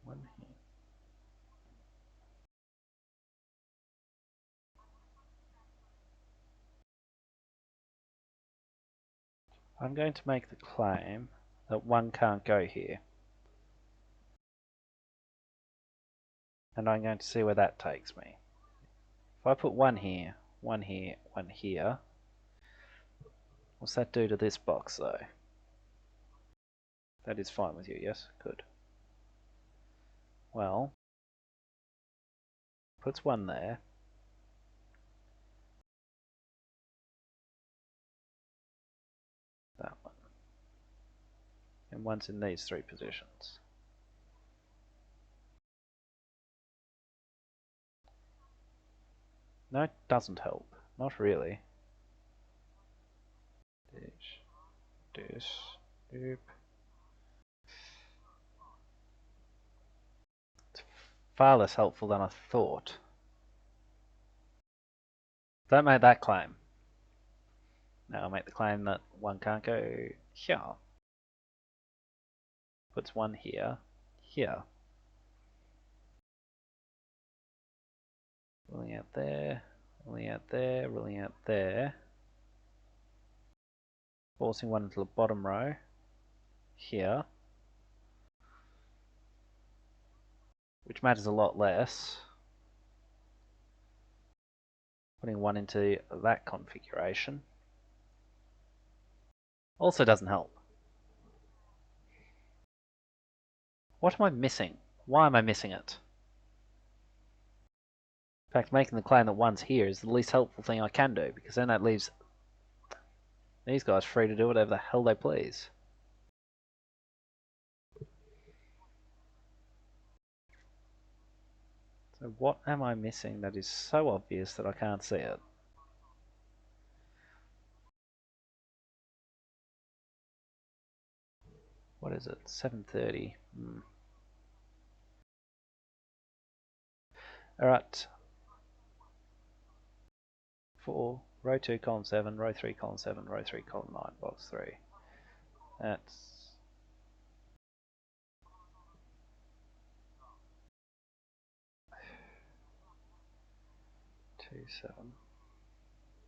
One here. I'm going to make the claim that one can't go here. And I'm going to see where that takes me. If I put one here, one here, one here, what's that do to this box though? That is fine with you, yes? Good. Well, puts one there. That one. And one's in these three positions. No, it doesn't help. Not really. Dish, oop. It's far less helpful than I thought. Don't make that claim. Now I'll make the claim that one can't go here. Puts one here, here. Ruling out there, ruling out there, ruling out there. Forcing one into the bottom row, here. Which matters a lot less. Putting one into that configuration. Also doesn't help. What am I missing? Why am I missing it? In fact, making the claim that one's here is the least helpful thing I can do, because then that leaves these guys free to do whatever the hell they please. So what am I missing that is so obvious that I can't see it? What is it? 7:30. Alright. 4, row 2, column 7, row 3, column 7, row 3, column 9, box 3. That's 2, 7.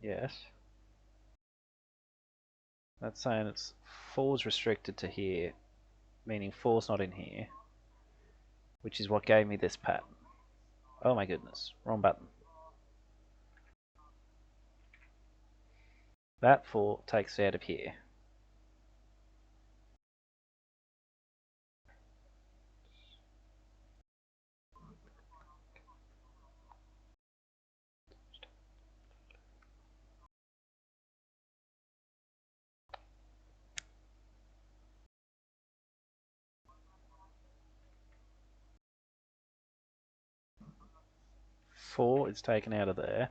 Yes. That's saying it's 4's restricted to here, meaning 4's not in here, which is what gave me this pattern. Oh my goodness, wrong button. That 4 takes it out of here. Four is taken out of there.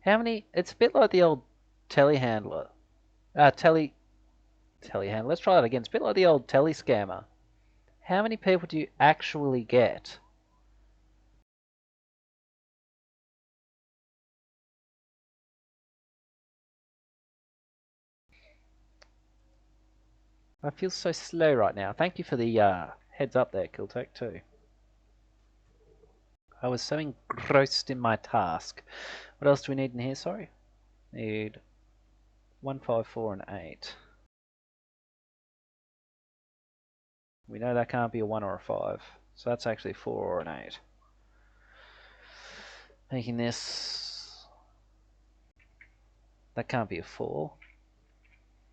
How many? It's a bit like the old telehandler. Telehandler. Let's try that again. It's a bit like the old tele scammer. How many people do you actually get? I feel so slow right now. Thank you for the heads up there, Kiltech, too. I was so engrossed in my task. What else do we need in here, sorry? Need 1, 5, 4, and 8. We know that can't be a 1 or a 5. So that's actually 4 or an 8. Making this... That can't be a 4.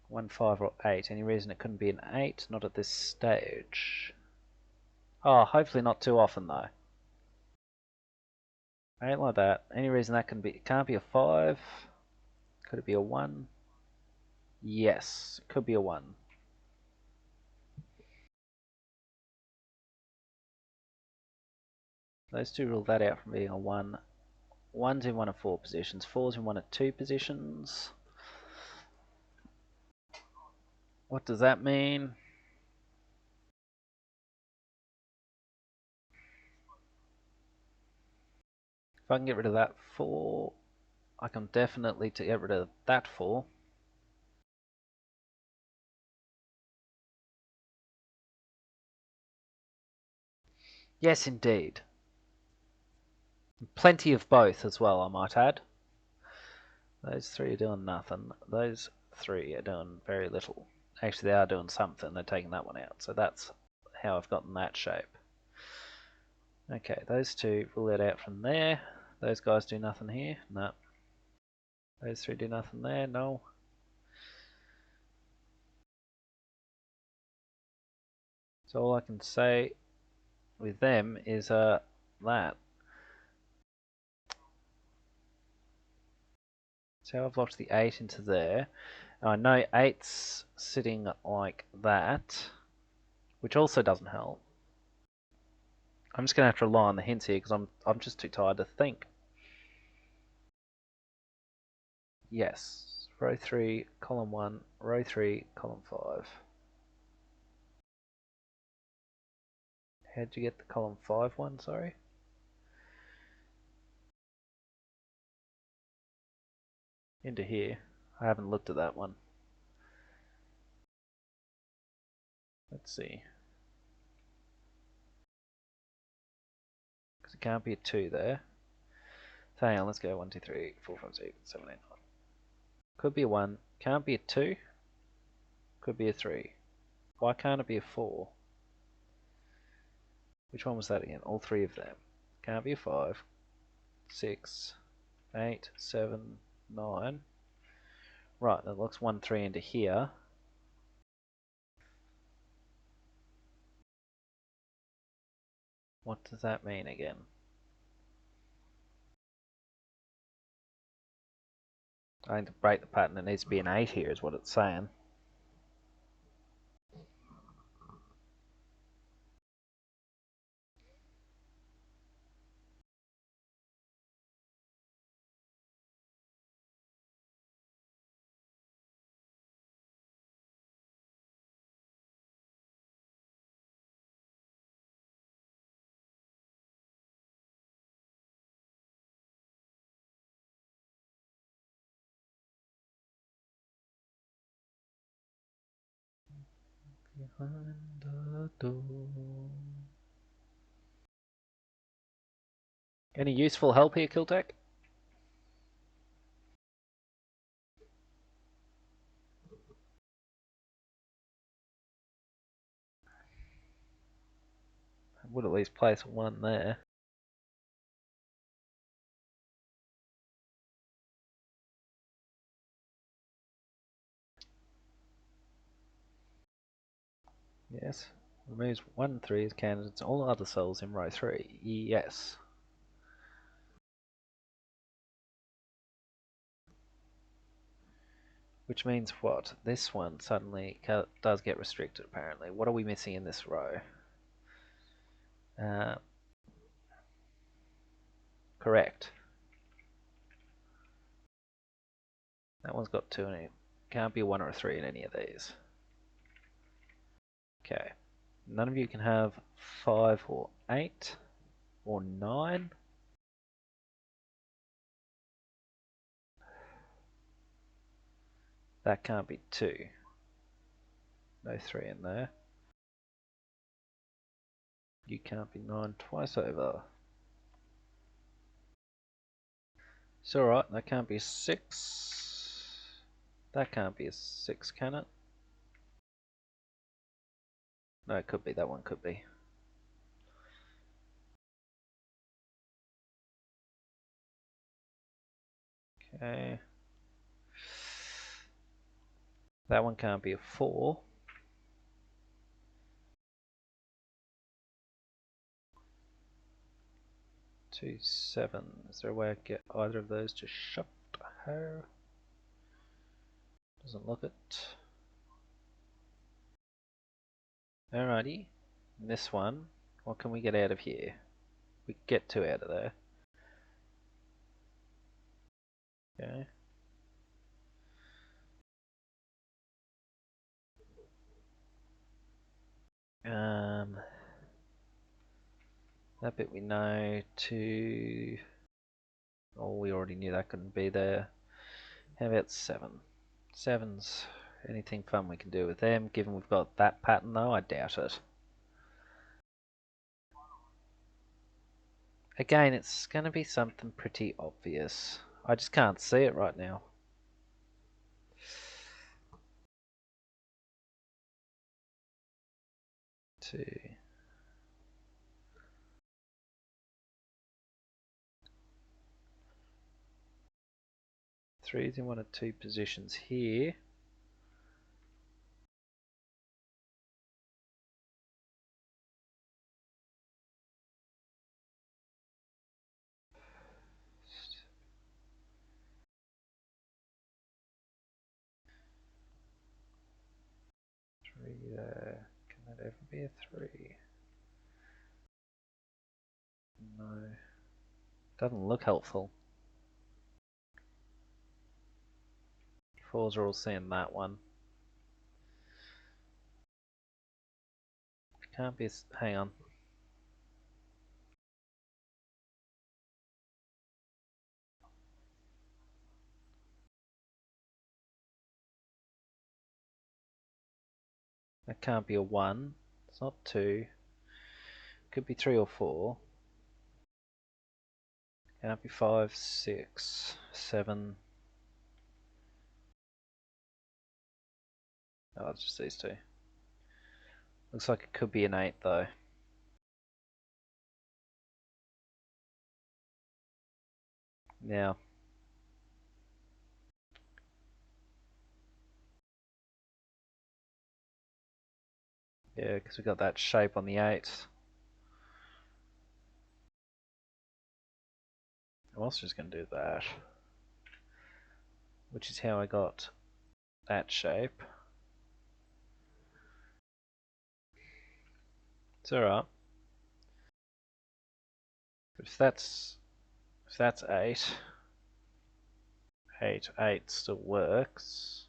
1, 5, or 8. Any reason it couldn't be an 8? Not at this stage. Oh, hopefully not too often though. Ain't like that. Any reason that can't be a 5? Could it be a 1? Yes, it could be a 1. Those two rule that out from being a 1. 1's in 1 of 4 positions. 4's in 1 of 2 positions. What does that mean? If I can get rid of that 4, I can definitely get rid of that 4. Yes, indeed. Plenty of both as well, I might add. Those 3 are doing nothing. Those 3 are doing very little. Actually, they are doing something. They're taking that one out. So that's how I've gotten that shape. Okay, those 2, rule that out from there. Those guys do nothing here. No. Those 3 do nothing there. No. So all I can say with them is that. So I've locked the 8 into there. And I know 8's sitting like that, which also doesn't help. I'm just going to have to rely on the hints here because I'm just too tired to think. Yes. Row 3, column 1, row 3, column 5. How'd you get the column 5 one, sorry? Into here. I haven't looked at that one. Let's see. Because it can't be a 2 there. So hang on, let's go 1, 2, 3, 4, 5, 6, 7, 8, 9. Could be a 1. Can't be a 2. Could be a 3. Why can't it be a 4? Which one was that again? All 3 of them. Can't be a 5. 6, 8, 7, 9. Right, that looks 1, 3 into here. What does that mean again? I need to break the pattern. It needs to be an 8 here is what it's saying. Behind the door. Any useful help here, Kiltech? I would at least place 1 there. Yes. Removes 1, 3 as candidates, all other cells in row 3. Yes. Which means what? This one suddenly does get restricted apparently. What are we missing in this row? Correct. That one's got 2 in it. Can't be a 1 or a 3 in any of these. Okay. None of you can have 5 or 8 or 9. That can't be 2. No 3 in there. You can't be 9 twice over. It's alright, that can't be 6. That can't be a 6, can it? No, it could be. That one could be. Okay. That one can't be a 4. 2, 7. Is there a way I can get either of those to shut her? Doesn't look it. Alrighty. And this one, what can we get out of here? We can get 2 out of there. Okay. That bit we know. 2. Oh, we already knew that couldn't be there. How about 7? 7's anything fun we can do with them, given we've got that pattern though? I doubt it. Again, it's going to be something pretty obvious. I just can't see it right now. 2. 3's in one of 2 positions here. Three there. Can that ever be a 3? No. Doesn't look helpful. 4's are all seeing that one. Can't be. Hang on. That can't be a 1. It's not 2. Could be 3 or 4. Can't be 5, 6, 7. Oh, it's just these 2. Looks like it could be an 8 though. Now. Yeah, because we got that shape on the 8. I'm also just going to do that. Which is how I got that shape. It's alright. But if that's 8, 8, 8 still works.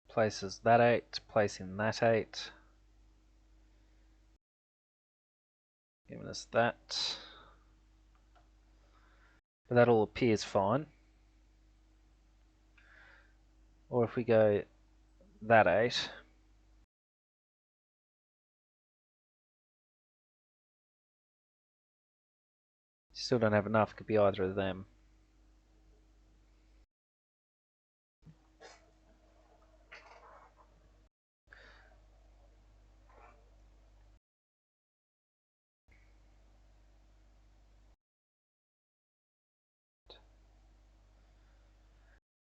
Places that 8, placing that 8. Giving us that. But that all appears fine. Or if we go that 8. Still don't have enough, could be either of them.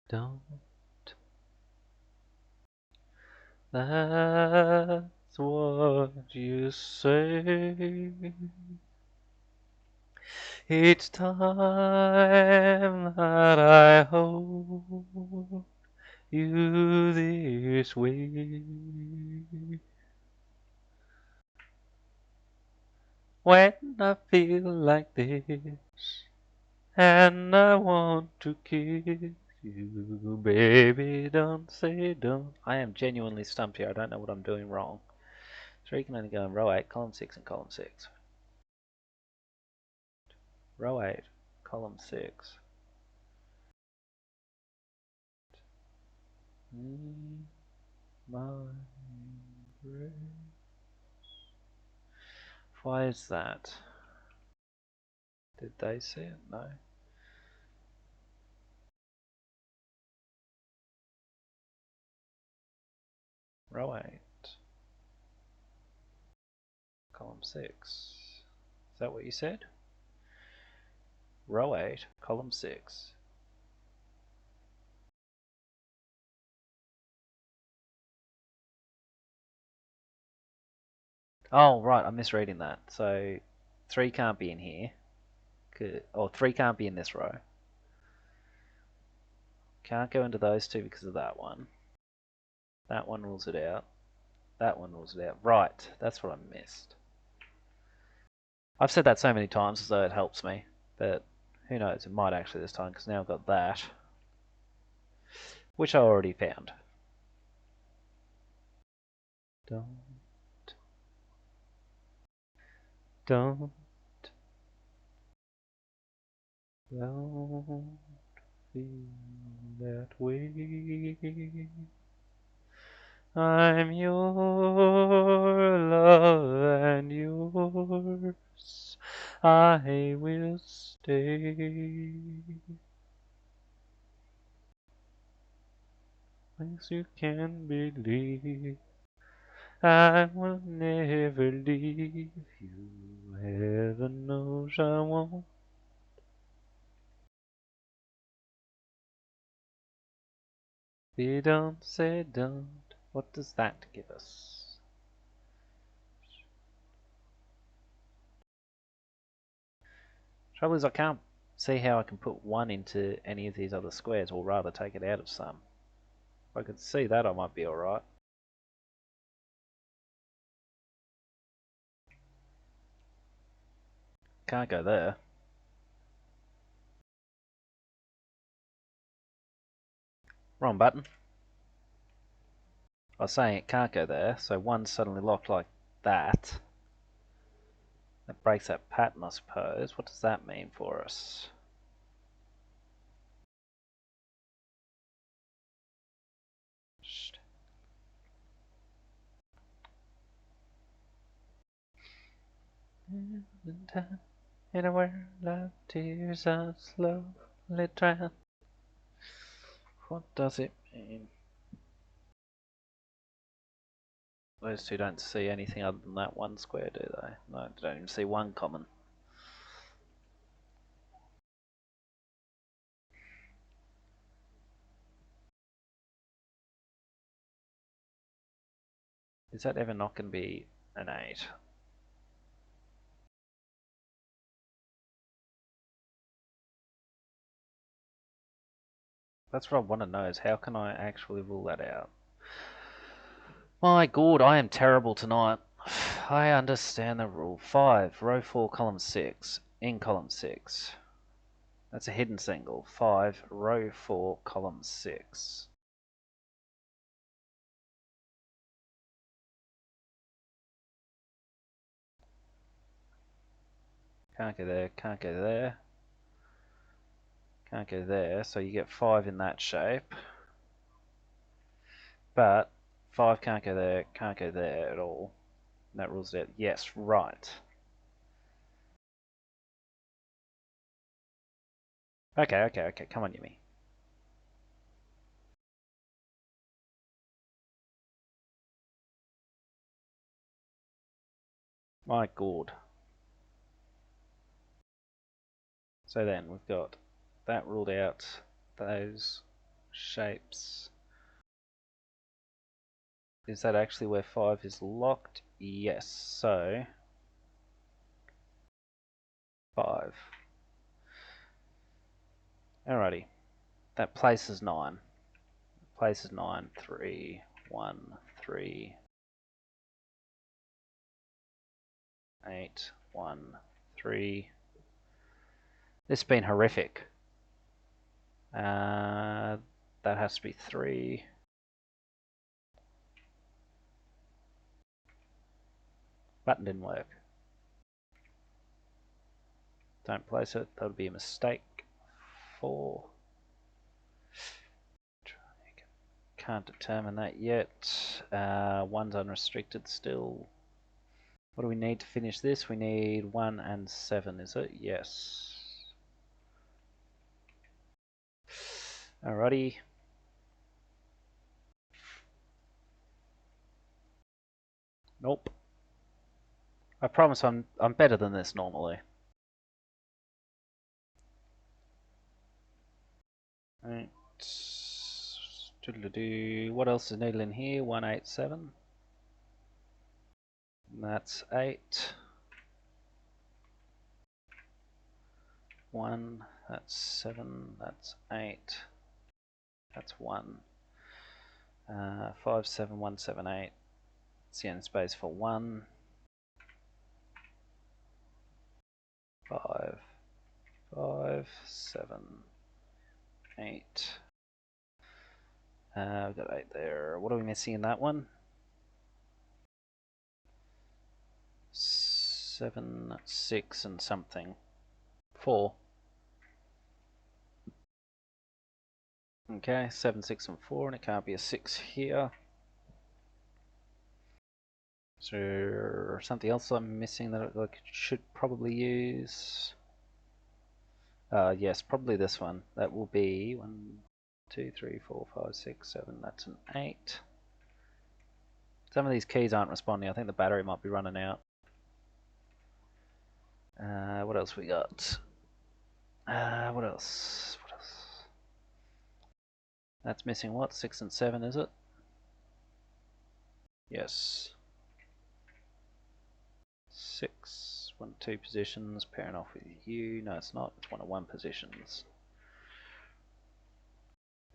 Don't. That's what you say. Each time that I hold you this way. When I feel like this, and I want to kiss you, baby, don't say don't. I am genuinely stumped here. I don't know what I'm doing wrong. 3 can only go in row 8, column 6, and column 6. Row 8, column 6. Why is that? Did they see it? No. Row 8, column 6. Is that what you said? Row 8, column 6. Oh, right, I'm misreading that. So 3 can't be in here. Or 3 can't be in this row. Can't go into those two because of that one. That one rules it out. That one rules it out. Right, that's what I missed. I've said that so many times as though it helps me, but who knows, it might actually this time because now I've got that, which I already found. Don't feel that way. I'm your love and yours. I will stay. As you can believe, I will never leave you. Heaven knows I won't. Don't say don't. What does that give us? Trouble is I can't see how I can put 1 into any of these other squares, or rather take it out of some. If I could see that, I might be alright. Can't go there. Wrong button. I was saying it can't go there, so 1's suddenly locked like that. That breaks that pattern, I suppose. What does that mean for us? In a world of tears are slowly drowned. What does it mean? Those two don't see anything other than that 1 square, do they? No, they don't even see 1 common. Is that ever not going to be an 8? That's what I want to know, is how can I actually rule that out? My god, I am terrible tonight. I understand the rule. 5, row 4, column 6, in column 6. That's a hidden single. 5, row 4, column 6. Can't go there, can't go there. Can't go there, so you get 5 in that shape. But 5 can't go there at all. And that rules it out. Yes, right. Okay, come on, Yumi. My god. So then, we've got that ruled out, those shapes. Is that actually where 5 is locked? Yes, so 5. Alrighty, that places 9. Places 9, 3, 1, 3, 8, 1, 3. This has been horrific. That has to be 3. Button didn't work. Don't place it, that would be a mistake. 4. Can't determine that yet. 1's unrestricted still. What do we need to finish this? We need 1 and 7, is it? Yes. Alrighty. Nope. I promise I'm better than this normally. Right. What else is needed in here? 187. That's 8. 1. That's 7. That's 8. That's 1. 5, 7, 1, 7, 8. It's the end space for 1. 5, 5, 7, 8. We've got 8 there. What are we missing in that one? 7, 6, and something. 4. Okay, 7, 6, and 4, and it can't be a 6 here. Is there something else I'm missing that I should probably use? Yes, probably this one. That will be 1, 2, 3, 4, 5, 6, 7. That's an 8. Some of these keys aren't responding. I think the battery might be running out. What else we got? What else? What else? That's missing what? 6 and 7, is it? Yes. 6, 1, 2 positions, pairing off with you. No, it's not. It's 1 of 1 positions.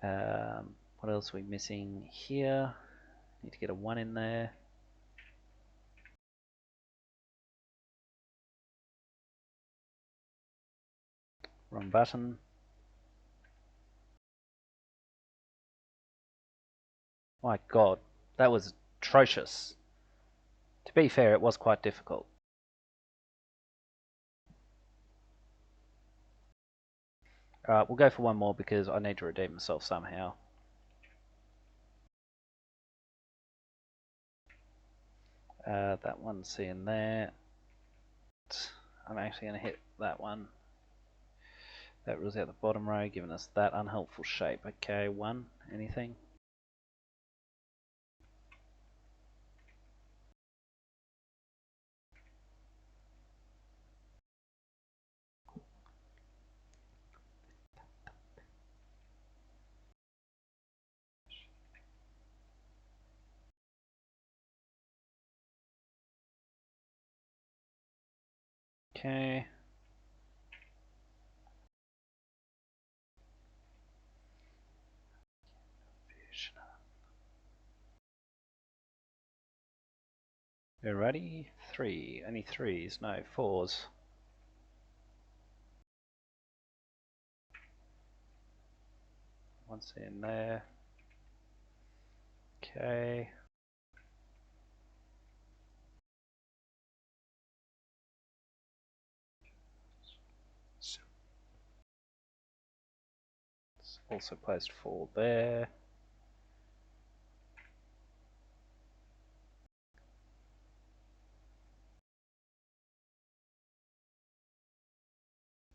What else are we missing here? Need to get a 1 in there. Wrong button. My god, that was atrocious. To be fair, it was quite difficult. Alright, we'll go for one more because I need to redeem myself somehow. That one's in there. I'm actually going to hit that one. That rules out the bottom row, giving us that unhelpful shape. Okay, 1. Anything? Okay. You ready? 3. Only 3s, no 4s. Once in there. Okay. It's also placed 4 there.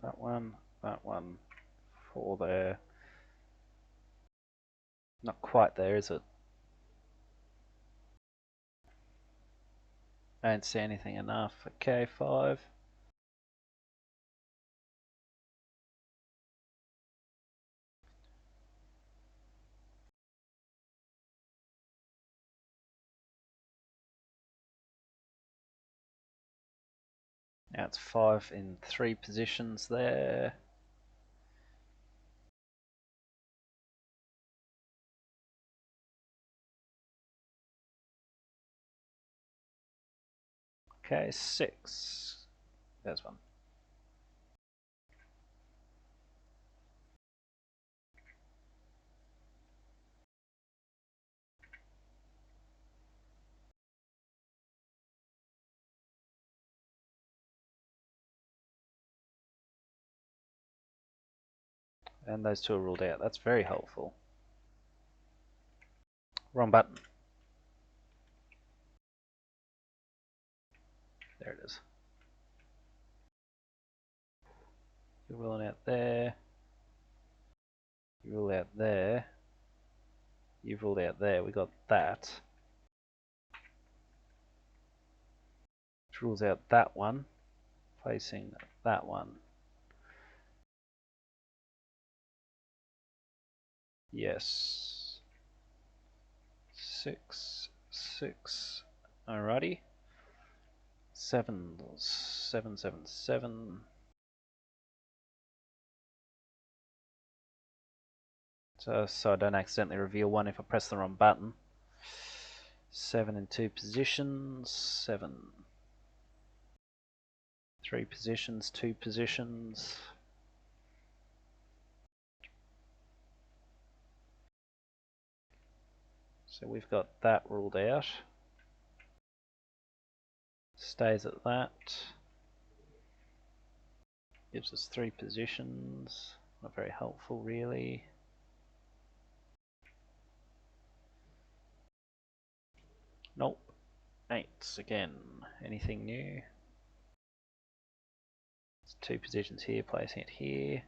That one, 4 there. Not quite there, is it? I don't see anything enough. Okay, 5. Now it's 5 in 3 positions there. Okay, 6. There's one. And those two are ruled out. That's very helpful. Wrong button. There it is. You're ruling out there. You rule out there. You've ruled out there. We got that. Which rules out that one. Facing that one. Yes. 6, 6. Alrighty. 7, 7, 7, 7. So I don't accidentally reveal one if I press the wrong button. 7 in 2 positions. 7. 3 positions, 2 positions. So we've got that ruled out. Stays at that. Gives us 3 positions. Not very helpful really. Nope. 8s again. Anything new? It's 2 positions here, placing it here.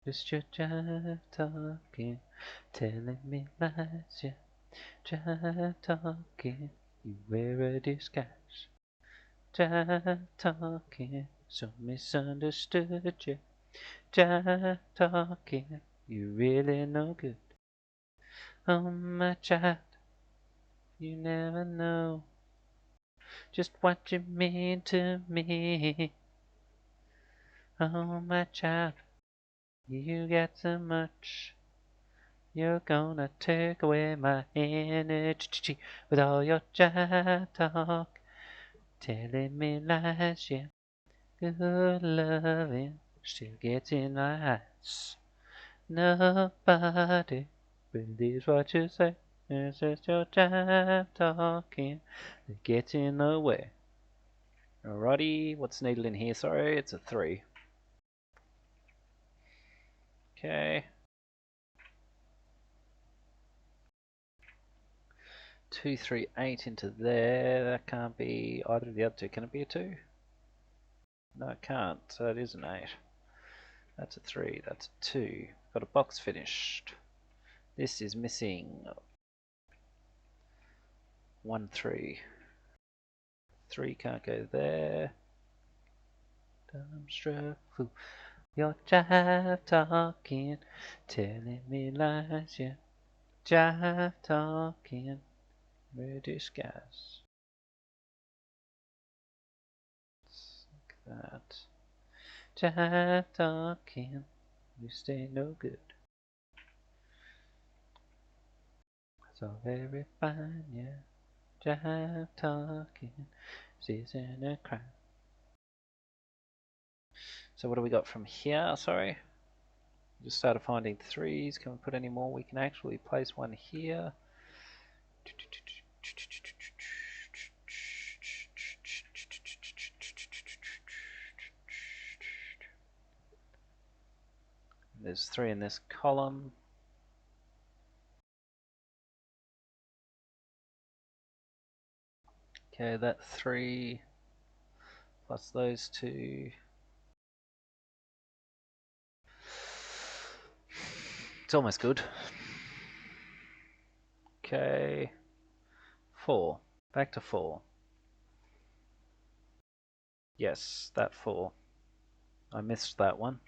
Just your jive talking, telling me lies, yeah. Jive talking, you wear a disguise. Jive talking, so misunderstood, yeah. Jive talking, you really no good. Oh my child, you never know just what you mean to me. Oh my child, you got so much. You're gonna take away my energy with all your jive talk, telling me lies, yeah. Good loving still gets in my eyes. Nobody believes what you say. It's just your jive talking that gets in the way. Alrighty, what's needed in here? Sorry, it's a 3. Okay. 2, 3, 8 into there. That can't be either of the other two. Can it be a 2? No, it can't. So it is an 8. That's a 3. That's a 2. Got a box finished. This is missing 1, 3. 3 can't go there. Dumbstruck fool. Your jive talking, telling me lies, yeah. Jive talking, we're disguise. Like that. Jive talking, you stay no good. So very fine, yeah. Jive talking, isn't a crime. So what do we got from here? Sorry. Just started finding 3s. Can we put any more? We can actually place one here. There's 3 in this column. Okay, that 3 plus those 2. It's almost good. Okay, 4. Back to 4. Yes, that 4. I missed that one.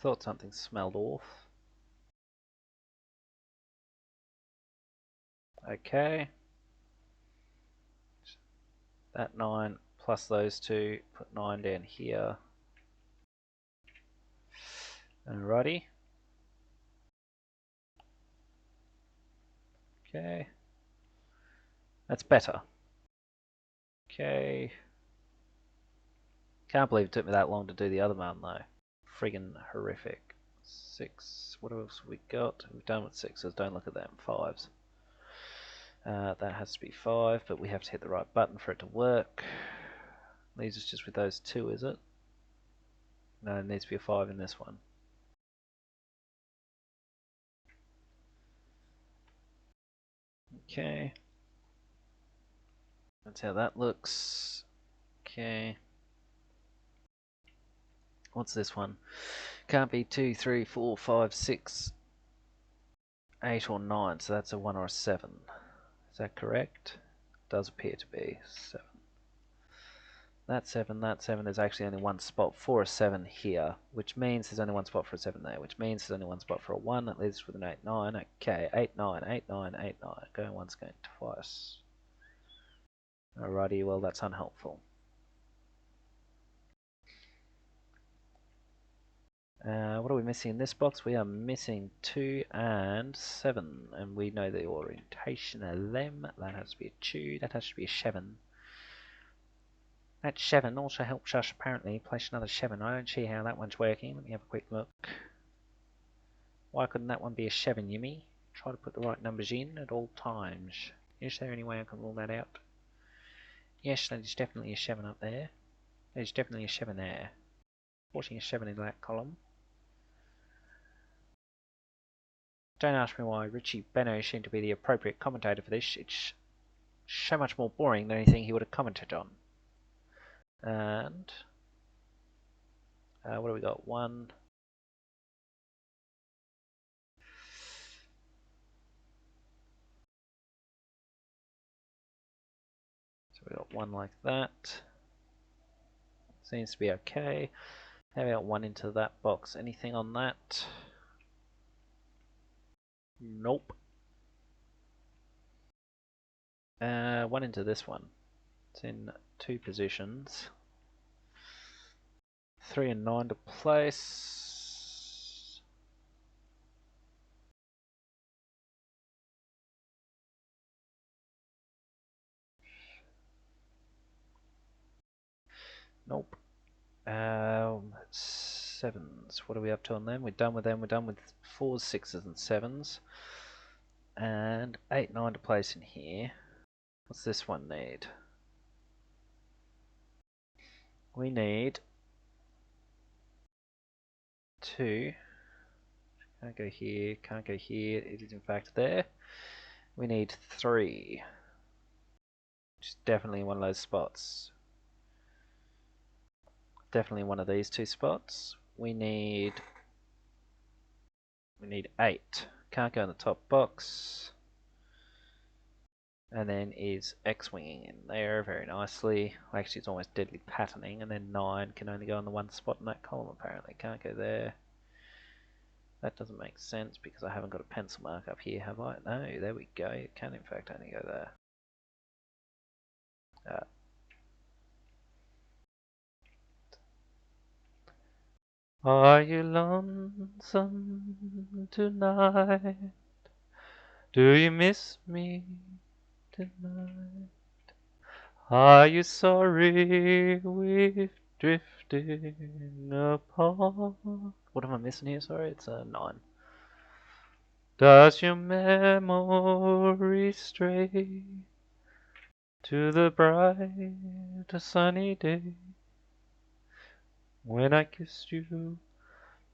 Thought something smelled off. Okay. That 9 plus those 2, put 9 down here. Alrighty. Okay. That's better. Okay. Can't believe it took me that long to do the other one though. Friggin' horrific. 6. What else have we got? We've done with 6s. Don't look at them. 5s. That has to be 5, but we have to hit the right button for it to work. Leaves us just with those 2, is it? No, it needs to be a 5 in this one. Okay. That's how that looks. Okay. What's this one? Can't be 2, 3, 4, 5, 6, 8 or 9, so that's a 1 or a 7. Is that correct? Does appear to be 7. That 7, that 7, there's actually only one spot for a 7 here, which means there's only one spot for a 7 there, which means there's only one spot for a 1, that leaves us with an 8, 9, okay, 8, 9, 8, 9, 8, 9, going once, going twice. Alrighty, well that's unhelpful. What are we missing in this box? We are missing 2 and 7, and we know the orientation of them. That has to be a 2, that has to be a 7. That 7 also helps us apparently place another 7. I don't see how that one's working. Let me have a quick look. Why couldn't that one be a 7, Yimmy? Try to put the right numbers in at all times. Is there any way I can rule that out? Yes, that is definitely a 7 up there. There's definitely a 7 there. Forcing a 7 into that column. Don't ask me why Richie Benno seemed to be the appropriate commentator for this. It's so much more boring than anything he would have commented on. And what do we got? 1. So we got 1 like that. Seems to be okay. How about 1 into that box? Anything on that? Nope. 1 into this one. It's in 2 positions. 3 and 9 to place. Nope. 7s. What are we up to on them? We're done with them. We're done with 4s, 6s, and 7s. And 8, 9 to place in here. What's this one need? We need 2. Can't go here, can't go here. It is in fact there. We need 3. Which is definitely one of those spots. Definitely one of these 2 spots. We need 8. Can't go in the top box. And then is X-winging in there very nicely. Actually, it's almost deadly patterning. And then 9 can only go in the one spot in that column apparently. Can't go there. That doesn't make sense because I haven't got a pencil mark up here, have I? No, there we go. It can in fact only go there. Are you lonesome tonight? Do you miss me tonight? Are you sorry we've drifted apart? What am I missing here? Sorry, it's a 9. Does your memory stray to the bright sunny day when I kissed you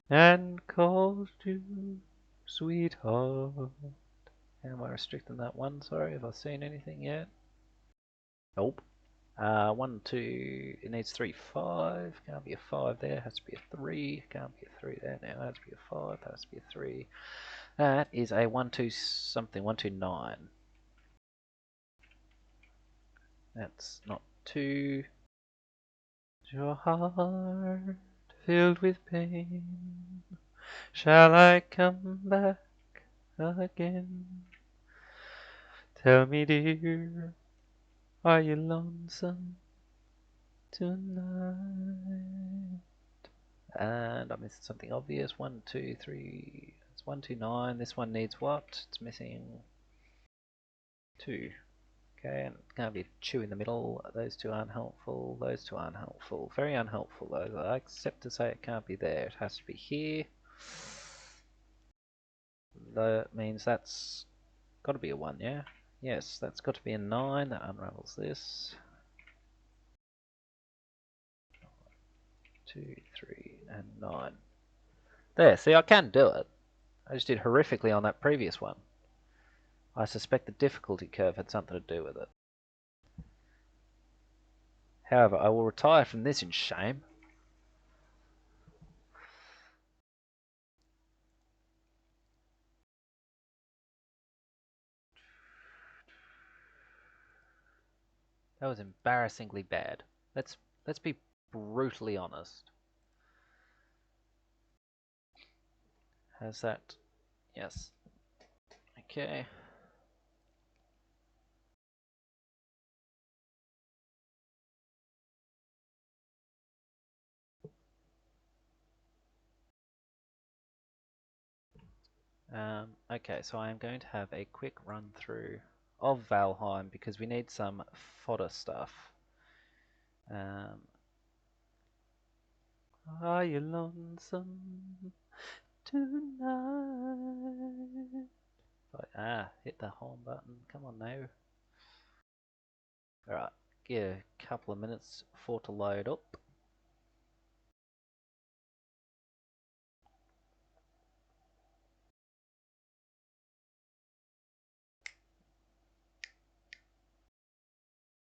and called you sweetheart? Am I restricting that one? Sorry, have I seen anything yet? Nope. 1, 2, it needs 3, 5. Can't be a 5 there, has to be a 3. Can't be a 3 there now, has to be a 5, has to be a 3. That is a 1, 2 something, 1, 2, 9. That's not 2. Your heart filled with pain. Shall I come back again? Tell me, dear, are you lonesome tonight? And I missed something obvious. 1, 2, 3. It's 1, 2, 9. This one needs what? It's missing 2. Okay, and it's going to be a 2 in the middle. Those 2 aren't helpful. Those 2 aren't helpful. Very unhelpful, though. I accept to say it can't be there. It has to be here. that means that's got to be a 1, yeah? Yes, that's got to be a 9. That unravels this. 2, 3, and 9. There, see, I can do it. I just did horrifically on that previous one. I suspect the difficulty curve had something to do with it. However, I will retire from this in shame. That was embarrassingly bad. Let's be brutally honest. Has that? Yes. Okay. Okay, so I am going to have a quick run through of Valheim because we need some fodder stuff. Are you lonesome tonight? Hit the home button. Come on now. Alright, give a couple of minutes for it to load up.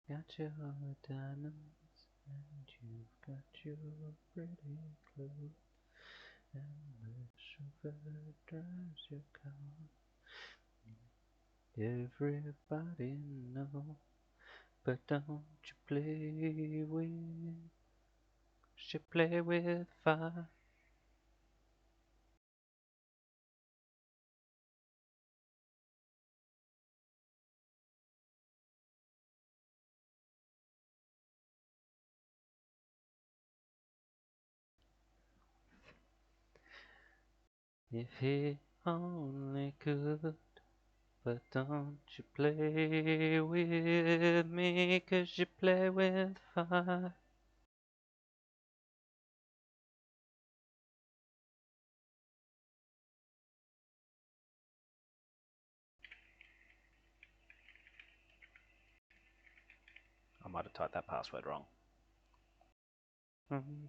Got your diamonds and you've got your pretty clothes and the chauffeur drives your car. Everybody know, but don't you play with fire. If he only could, but don't you play with me, 'cause you play with fire. I might have typed that password wrong.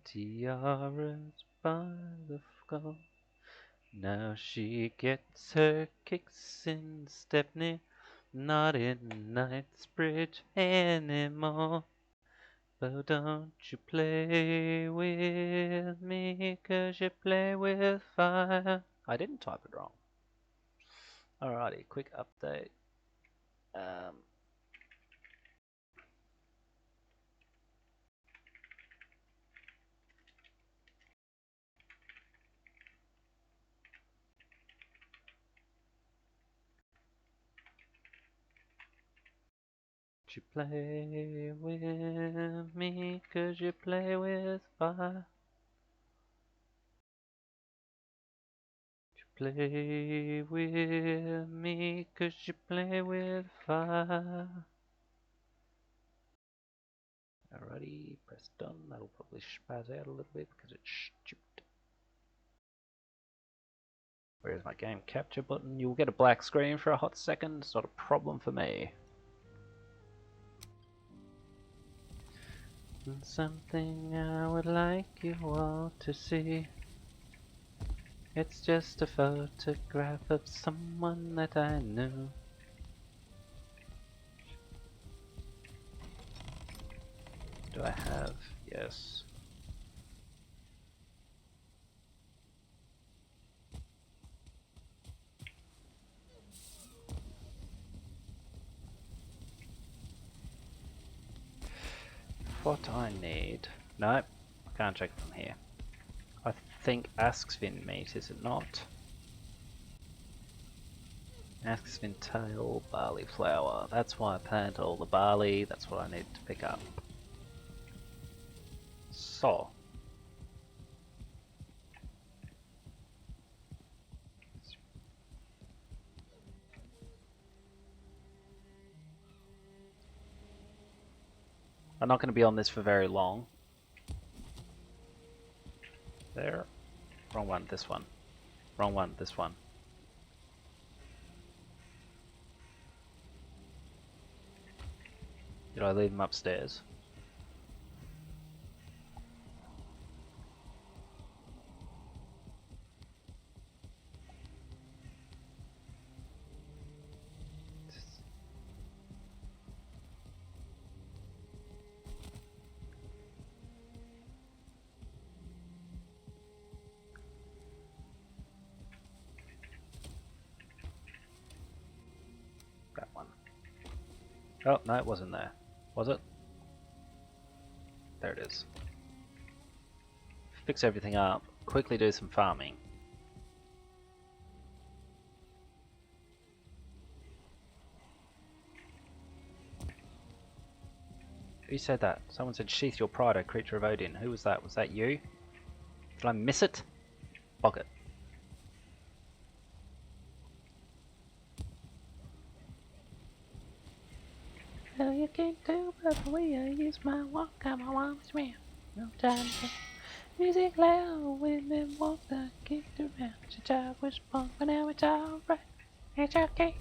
Tiaras by the skull. Now she gets her kicks in Stepney, not in Knightsbridge anymore. But don't you play with me, 'cause you play with fire. I didn't type it wrong. Alrighty, quick update. You play with me, 'cause you play with fire. You play with me, 'cause you play with fire. Alrighty, press done. That'll probably spaz out a little bit because it's stupid. Where's my game capture button? You'll get a black screen for a hot second. It's not a problem for me. Something I would like you all to see. It's just a photograph of someone that I knew. Do I have? Yes. What I need... Nope, I can't check from here. I think Asksvin meat, is it not? Asksvin tail, barley flour. That's why I plant all the barley, that's what I need to pick up. So... I'm not going to be on this for very long. There. Wrong one, this one. Wrong one, this one. Should I leave them upstairs? That one. Oh, no, it wasn't there. Was it? There it is. Fix everything up. Quickly do some farming. Who said that? Someone said, sheath your pride, O creature of Odin. Who was that? Was that you? Did I miss it? Bog it. Well, you can't tell by the way I use my walk, I'm a woman's man. No time to music loud, women walk the kicked around. Your child was punk, but now it's alright. It's okay,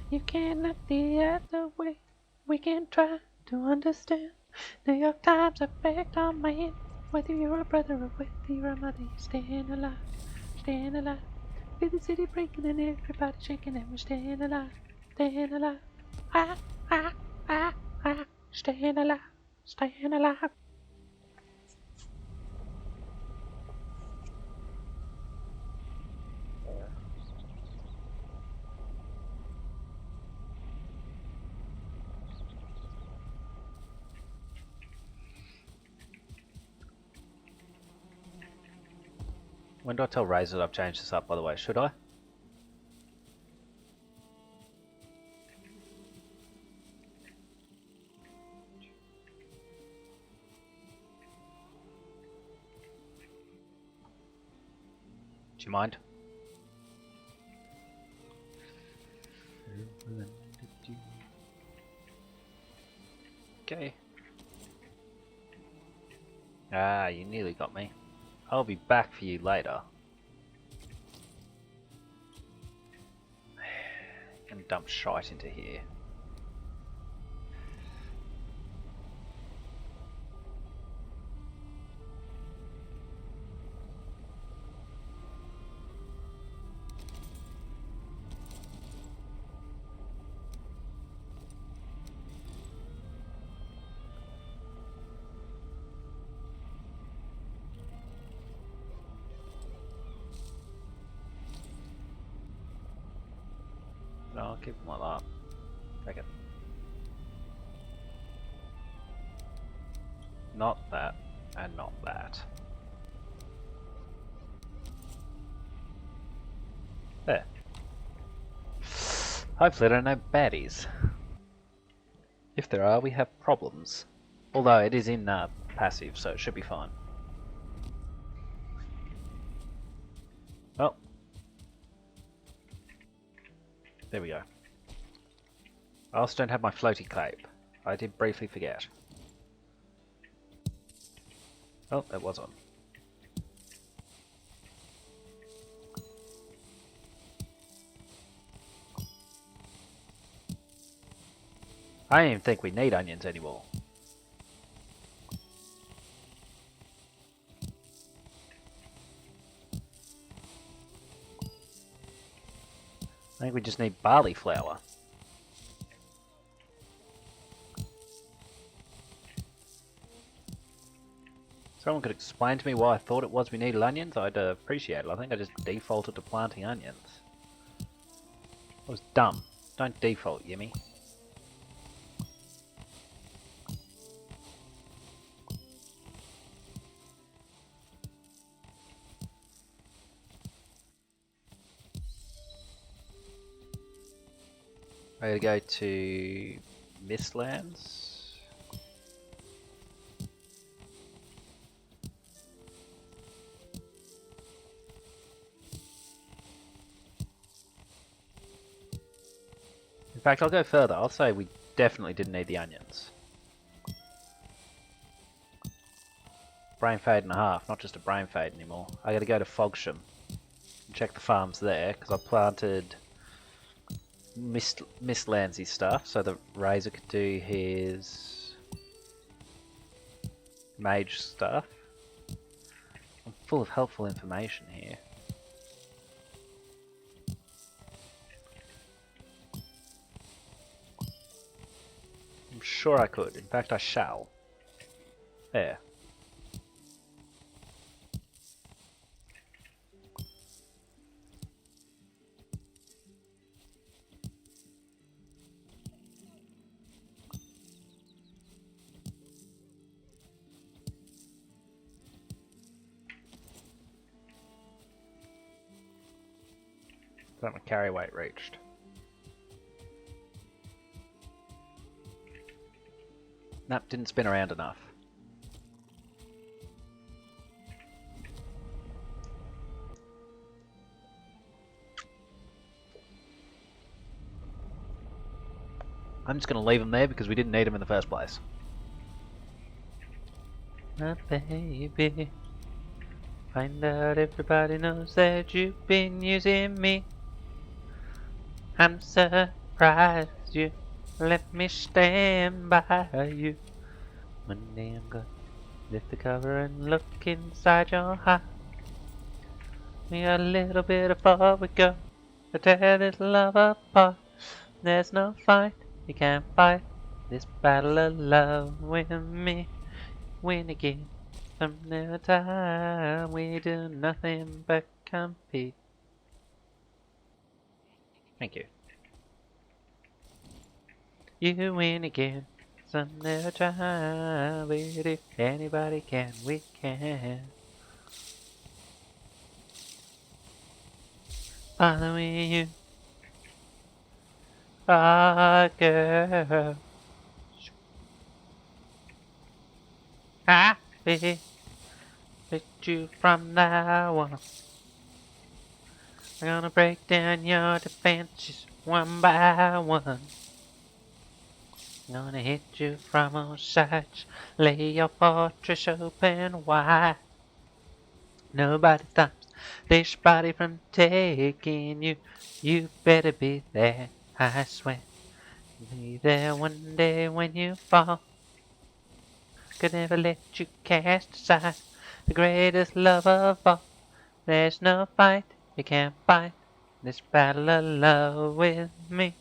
you can't look the other way. We can try to understand New York Times effect on man. Whether you're a brother or whether you're a mother, you're staying alive, staying alive. Feel the city breaking and everybody shaking and we're staying alive, staying alive. Ah, ah. Staying alive, staying alive. When do I tell Razor that I've changed this up, by the way? Should I? Do you mind? Okay. Ah, you nearly got me. I'll be back for you later. Gonna dump shite into here. No, I'll keep them like that. Take it. Not that, and not that. There. Hopefully there are no baddies. If there are, we have problems. Although it is in passive, so it should be fine. Oh. There we go. I also don't have my floaty cape. I did briefly forget. Oh, it was on. I don't even think we need onions anymore. I think we just need barley flour. Someone could explain to me why I thought it was we needed onions, I'd appreciate it. I think I just defaulted to planting onions. I was dumb. Don't default, Yimmy. I gotta go to Mistlands. In fact, I'll go further. I'll say we definitely didn't need the onions. Brain fade and a half, not just a brain fade anymore. I gotta go to Fogsham and check the farms there, because I planted Mistlandsy stuff so that Razor could do his mage stuff. I'm full of helpful information here. I'm sure I could. In fact, I shall. There. Got my carry weight reached. Nope, didn't spin around enough. I'm just going to leave them there because we didn't need them in the first place. My baby, find out everybody knows that you've been using me. I'm surprised you let me stand by you. One day I'm gonna lift the cover and look inside your heart. We got a little bit of far we go to tear this love apart. There's no fight, you can't fight this battle of love with me. Win again. Some other time we do nothing but compete. Thank you. You win again. Some other time, but if anybody can, we can. Following you, ah girl. I picked you from now on. I'm gonna break down your defenses one by one. Gonna hit you from all sides, lay your fortress open wide. Nobody stops this body from taking you. You better be there, I swear. Be there one day when you fall. Could never let you cast aside the greatest love of all. There's no fight, you can't fight this battle of love with me.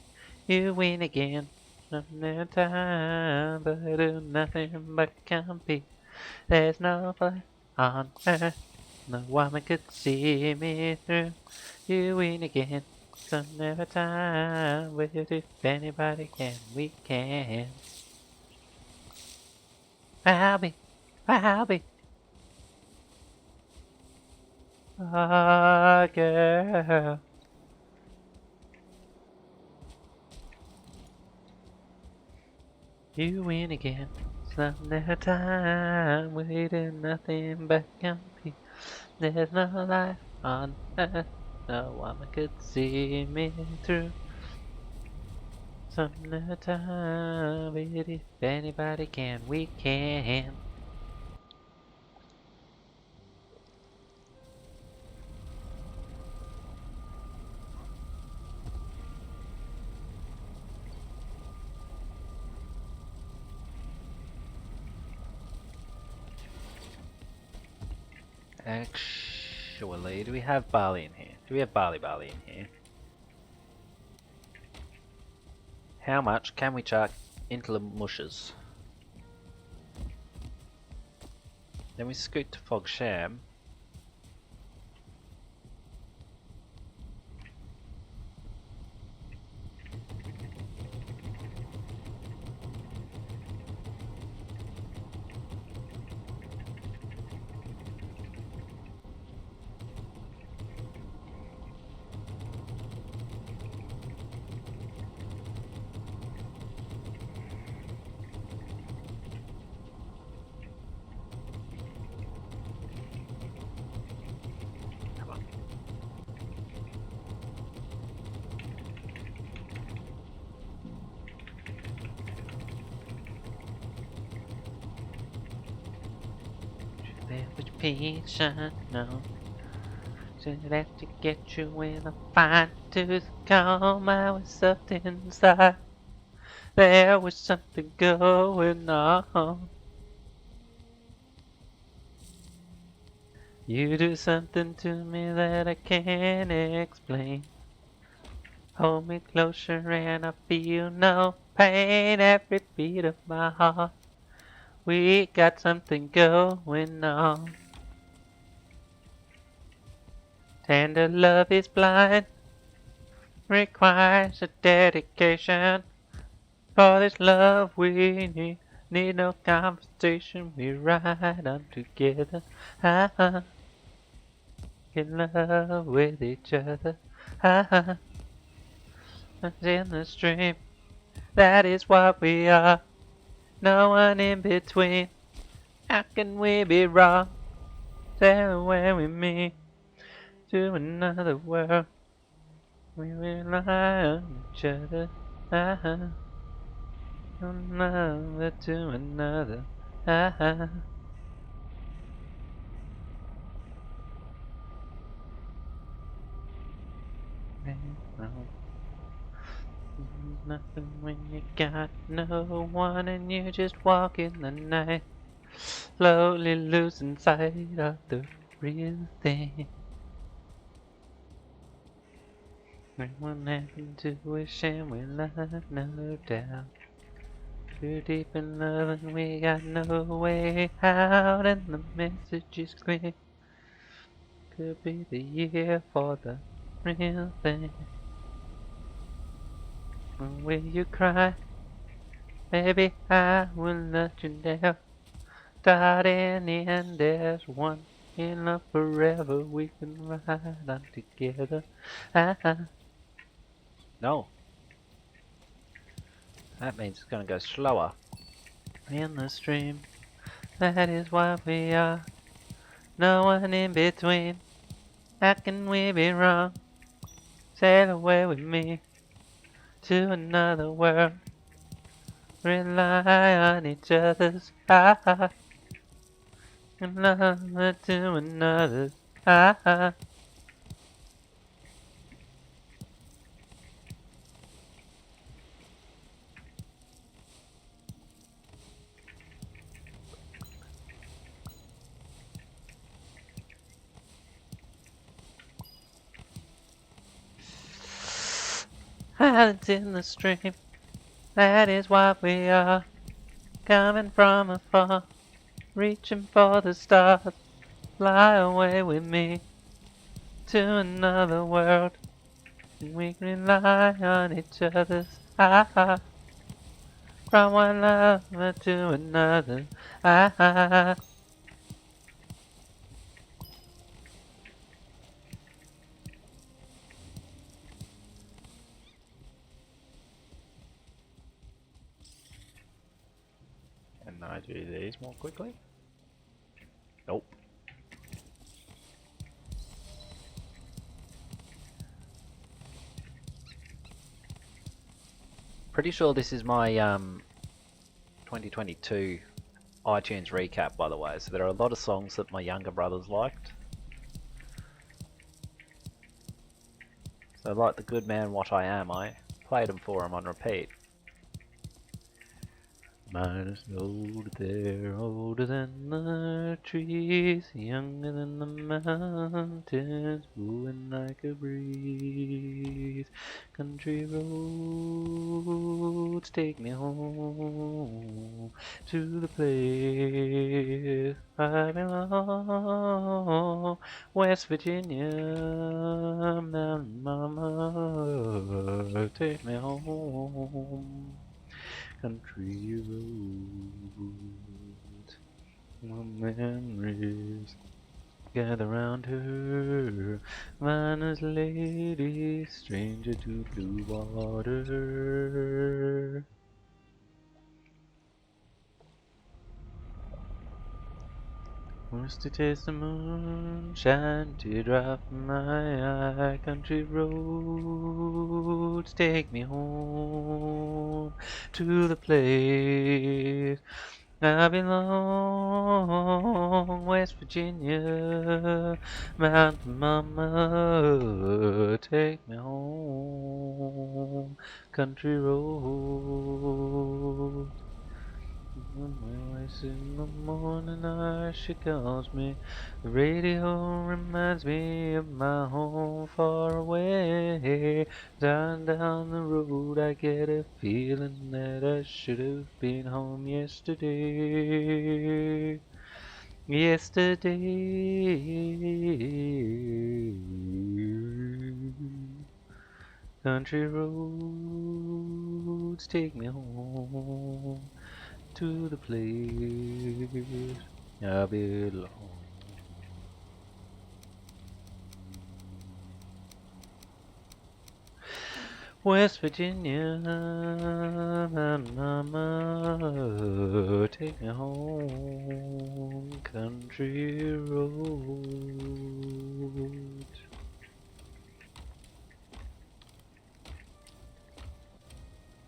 You win again. Some time, but do nothing but compete. There's no fight on earth, no woman could see me through. You win again. Some never time, but if anybody can, we can. I'll be, a girl. You win again. Some never time, we do nothing but compete. There's no life on earth, no woman could see me through. Some never time, but if anybody can, we can. Actually, do we have barley in here? Do we have barley in here? How much can we chuck into the mushes? Then we scoot to Fog Sham. Which patient, no. Should have to get you in a fine tooth comb. I was sucked inside. There was something going on. You do something to me that I can't explain. Hold me closer and I feel no pain. Every beat of my heart, we got something going on. Tender love is blind, requires a dedication. For this love we need no conversation. We ride on together. Ah, in love with each other. Ah, in the stream. That is what we are. No one in between. How can we be wrong? Sail away with me to another world. We rely on each other. Ah, from another to another. Ah, nothing when you got no one and you just walk in the night, slowly losing sight of the real thing. One happened to wish and we love no doubt. Too deep in love and we got no way out, and the message is clear. Could be the year for the real thing. Will you cry? Baby, I will let you down. Start and end as one. In love forever, we can ride on together. No. That means it's going to go slower. In the stream, that is what we are. No one in between. How can we be wrong? Sail away with me to another world. Rely on each other's heart. Another to another. Ah, islands in the stream. That is what we are. Coming from afar, reaching for the stars. Fly away with me to another world. We can rely on each other's heart. From one lover to another. Ah, Can I do these more quickly? Nope. Pretty sure this is my 2022 iTunes recap, by the way. So there are a lot of songs that my younger brothers liked. So like The Good Man What I Am, I played them for him on repeat. Mine is old, they're older than the trees, younger than the mountains, blowing like a breeze. Country roads take me home to the place I belong. West Virginia, Mountain Mama, take me home. Country roads, my memories gather round her, miner's lady, stranger to blue water. Used to taste the moonshine, teardrop in my eye. Country roads take me home to the place I belong. West Virginia, Mountain Mama, take me home. Country roads. Voice in the morning, she calls me. The radio reminds me of my home far away. Down the road, I get a feeling that I should have been home yesterday. Country roads take me home to the place I belong. West Virginia, mama, take me home, country roads.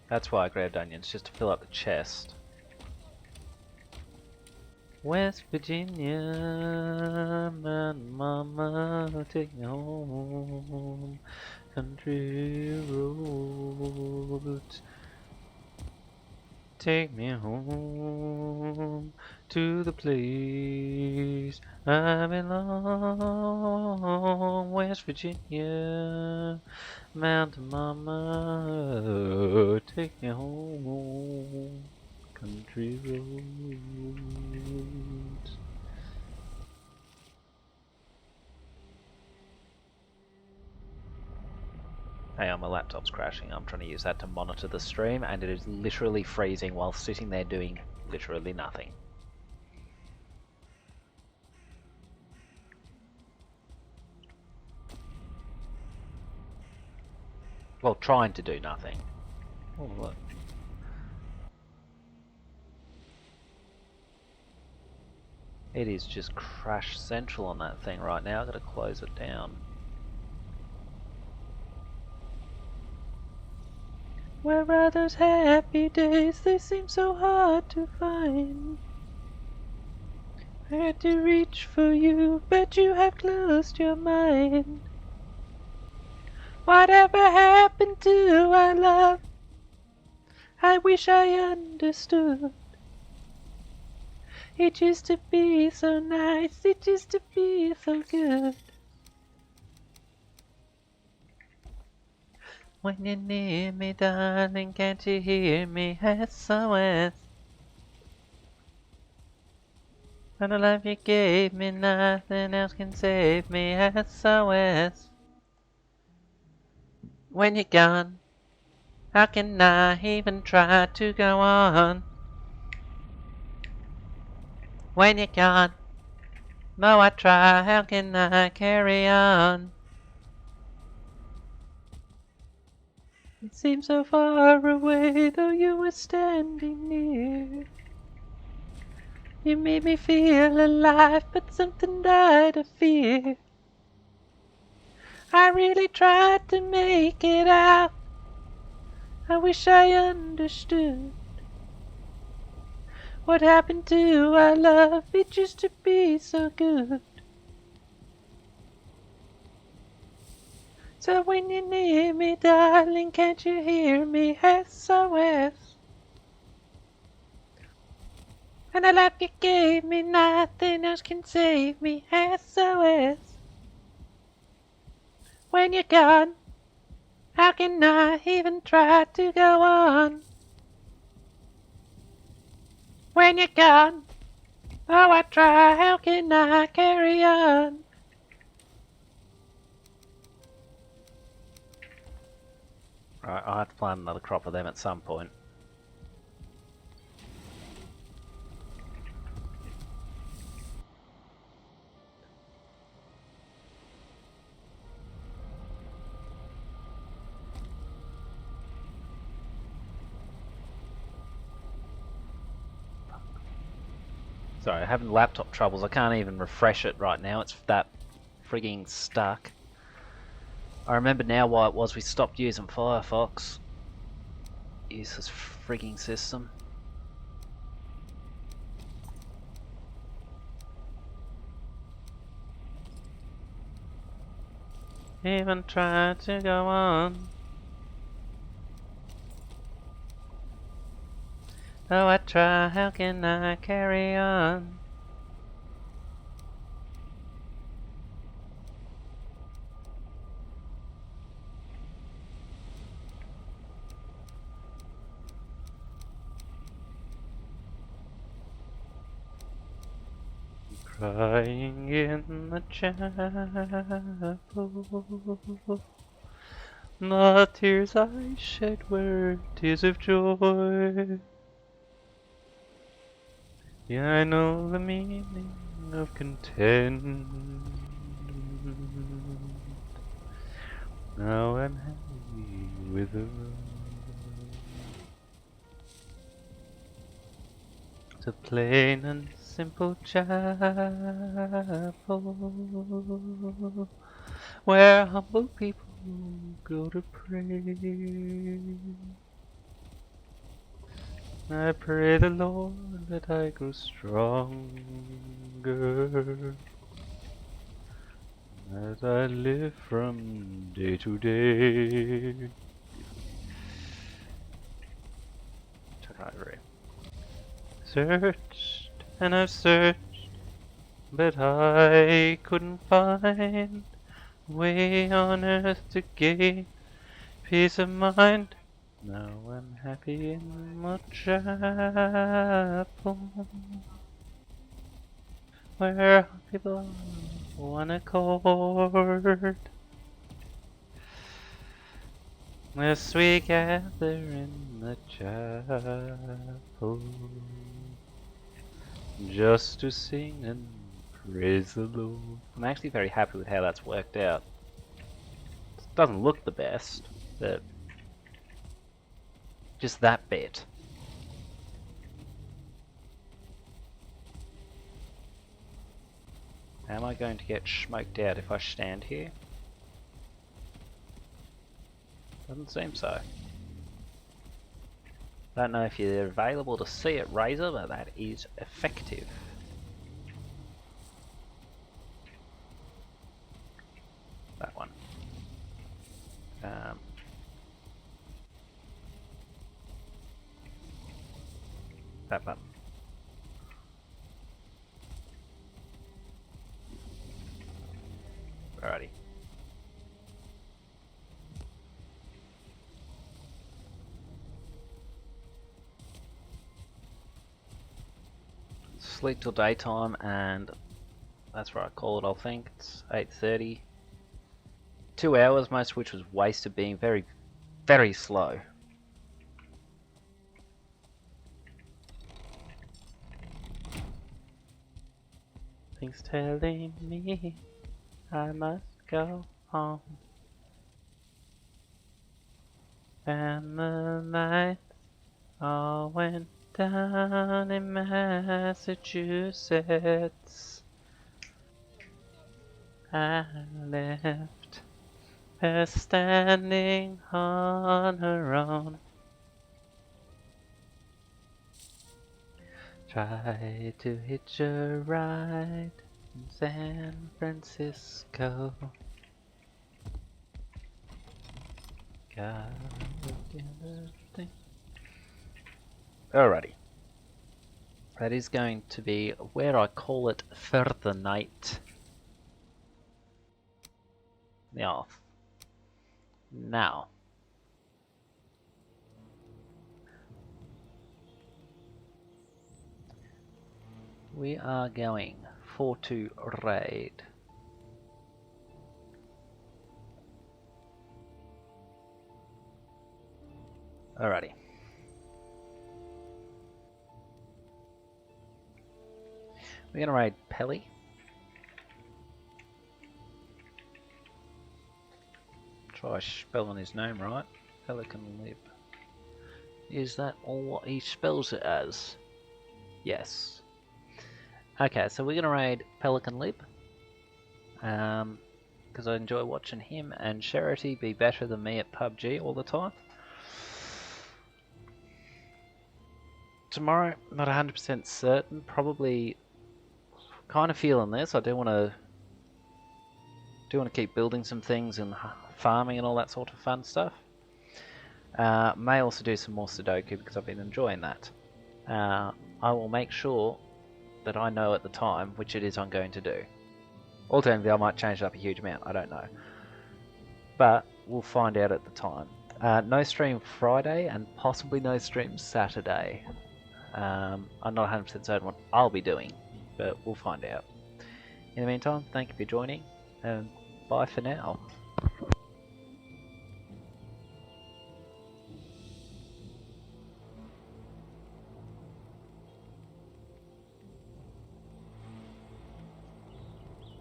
That's why I grabbed onions, just to fill up the chest. West Virginia, mama, take me home, country roads. Take me home to the place I belong, West Virginia, Mountain Mama, take me home, country roads. Hey, my laptop's crashing. I'm trying to use that to monitor the stream, and it is literally freezing while sitting there doing literally nothing. Well, trying to do nothing. Oh, look. It is just crash central on that thing right now. I've got to close it down. Where are those happy days? They seem so hard to find. I had to reach for you, but you have closed your mind. Whatever happened to our love? I wish I understood. It used to be so nice, it used to be so good. When you're near me, darling, can't you hear me? SOS. And the love you gave me, nothing else can save me. SOS. When you're gone, how can I even try to go on? When you're gone, though I try, how can I carry on? It seems so far away, though you were standing near. You made me feel alive, but something died of fear. I really tried to make it out. I wish I understood. What happened to our love? It used to be so good. So when you're near me, darling, can't you hear me? SOS. And the love you gave me, nothing else can save me. SOS. When you're gone, how can I even try to go on? When you're gone, oh I try, how can I carry on? Right, I'll have to plant another crop of them at some point. Sorry, I'm having laptop troubles. I can't even refresh it right now. It's that frigging stuck. I remember now why it was we stopped using Firefox. Use this frigging system. Even try to go on. Oh, I try, how can I carry on? Crying in the chapel, the tears I shed were tears of joy. Yeah, I know the meaning of content. Now I'm happy with the road. It's a plain and simple chapel where humble people go to pray. I pray the Lord that I grow stronger as I live from day to day. Check out over here. Searched and I've searched, but I couldn't find a way on earth to gain peace of mind. Now I'm happy in my chapel, where people are one accord. As we gather in the chapel, just to sing and praise the Lord. I'm actually very happy with how that's worked out. It doesn't look the best, but just that bit. Am I going to get smoked out if I stand here? Doesn't seem so. Don't know if you're available to see it, Razor, but that is effective. That one. That button. Alrighty. Sleep till daytime, and that's where I call it. I think it's 8:30. 2 hours, most of which was wasted being very, very slow. Things telling me I must go home, and the lights all went down in Massachusetts. I left her standing on her own. Tried to hitch a ride in San Francisco. Alrighty. That is going to be where I call it for the night. Now, we are going for to raid. Alrighty. We're gonna raid Pelly. Try spelling his name right. Pelican Lip. Is that all what he spells it as? Yes. Okay, so we're gonna raid Pelican Lip. Because I enjoy watching him and Charity be better than me at PUBG all the time. Tomorrow, not 100% certain. Probably kind of feeling this. I do want to keep building some things and farming and all that sort of fun stuff. May also do some more Sudoku because I've been enjoying that. I will make sure that I know at the time which it is I'm going to do. Alternatively, I might change it up a huge amount, I don't know. But we'll find out at the time. No stream Friday and possibly no stream Saturday. I'm not 100% certain what I'll be doing, but we'll find out. In the meantime, thank you for joining, and bye for now.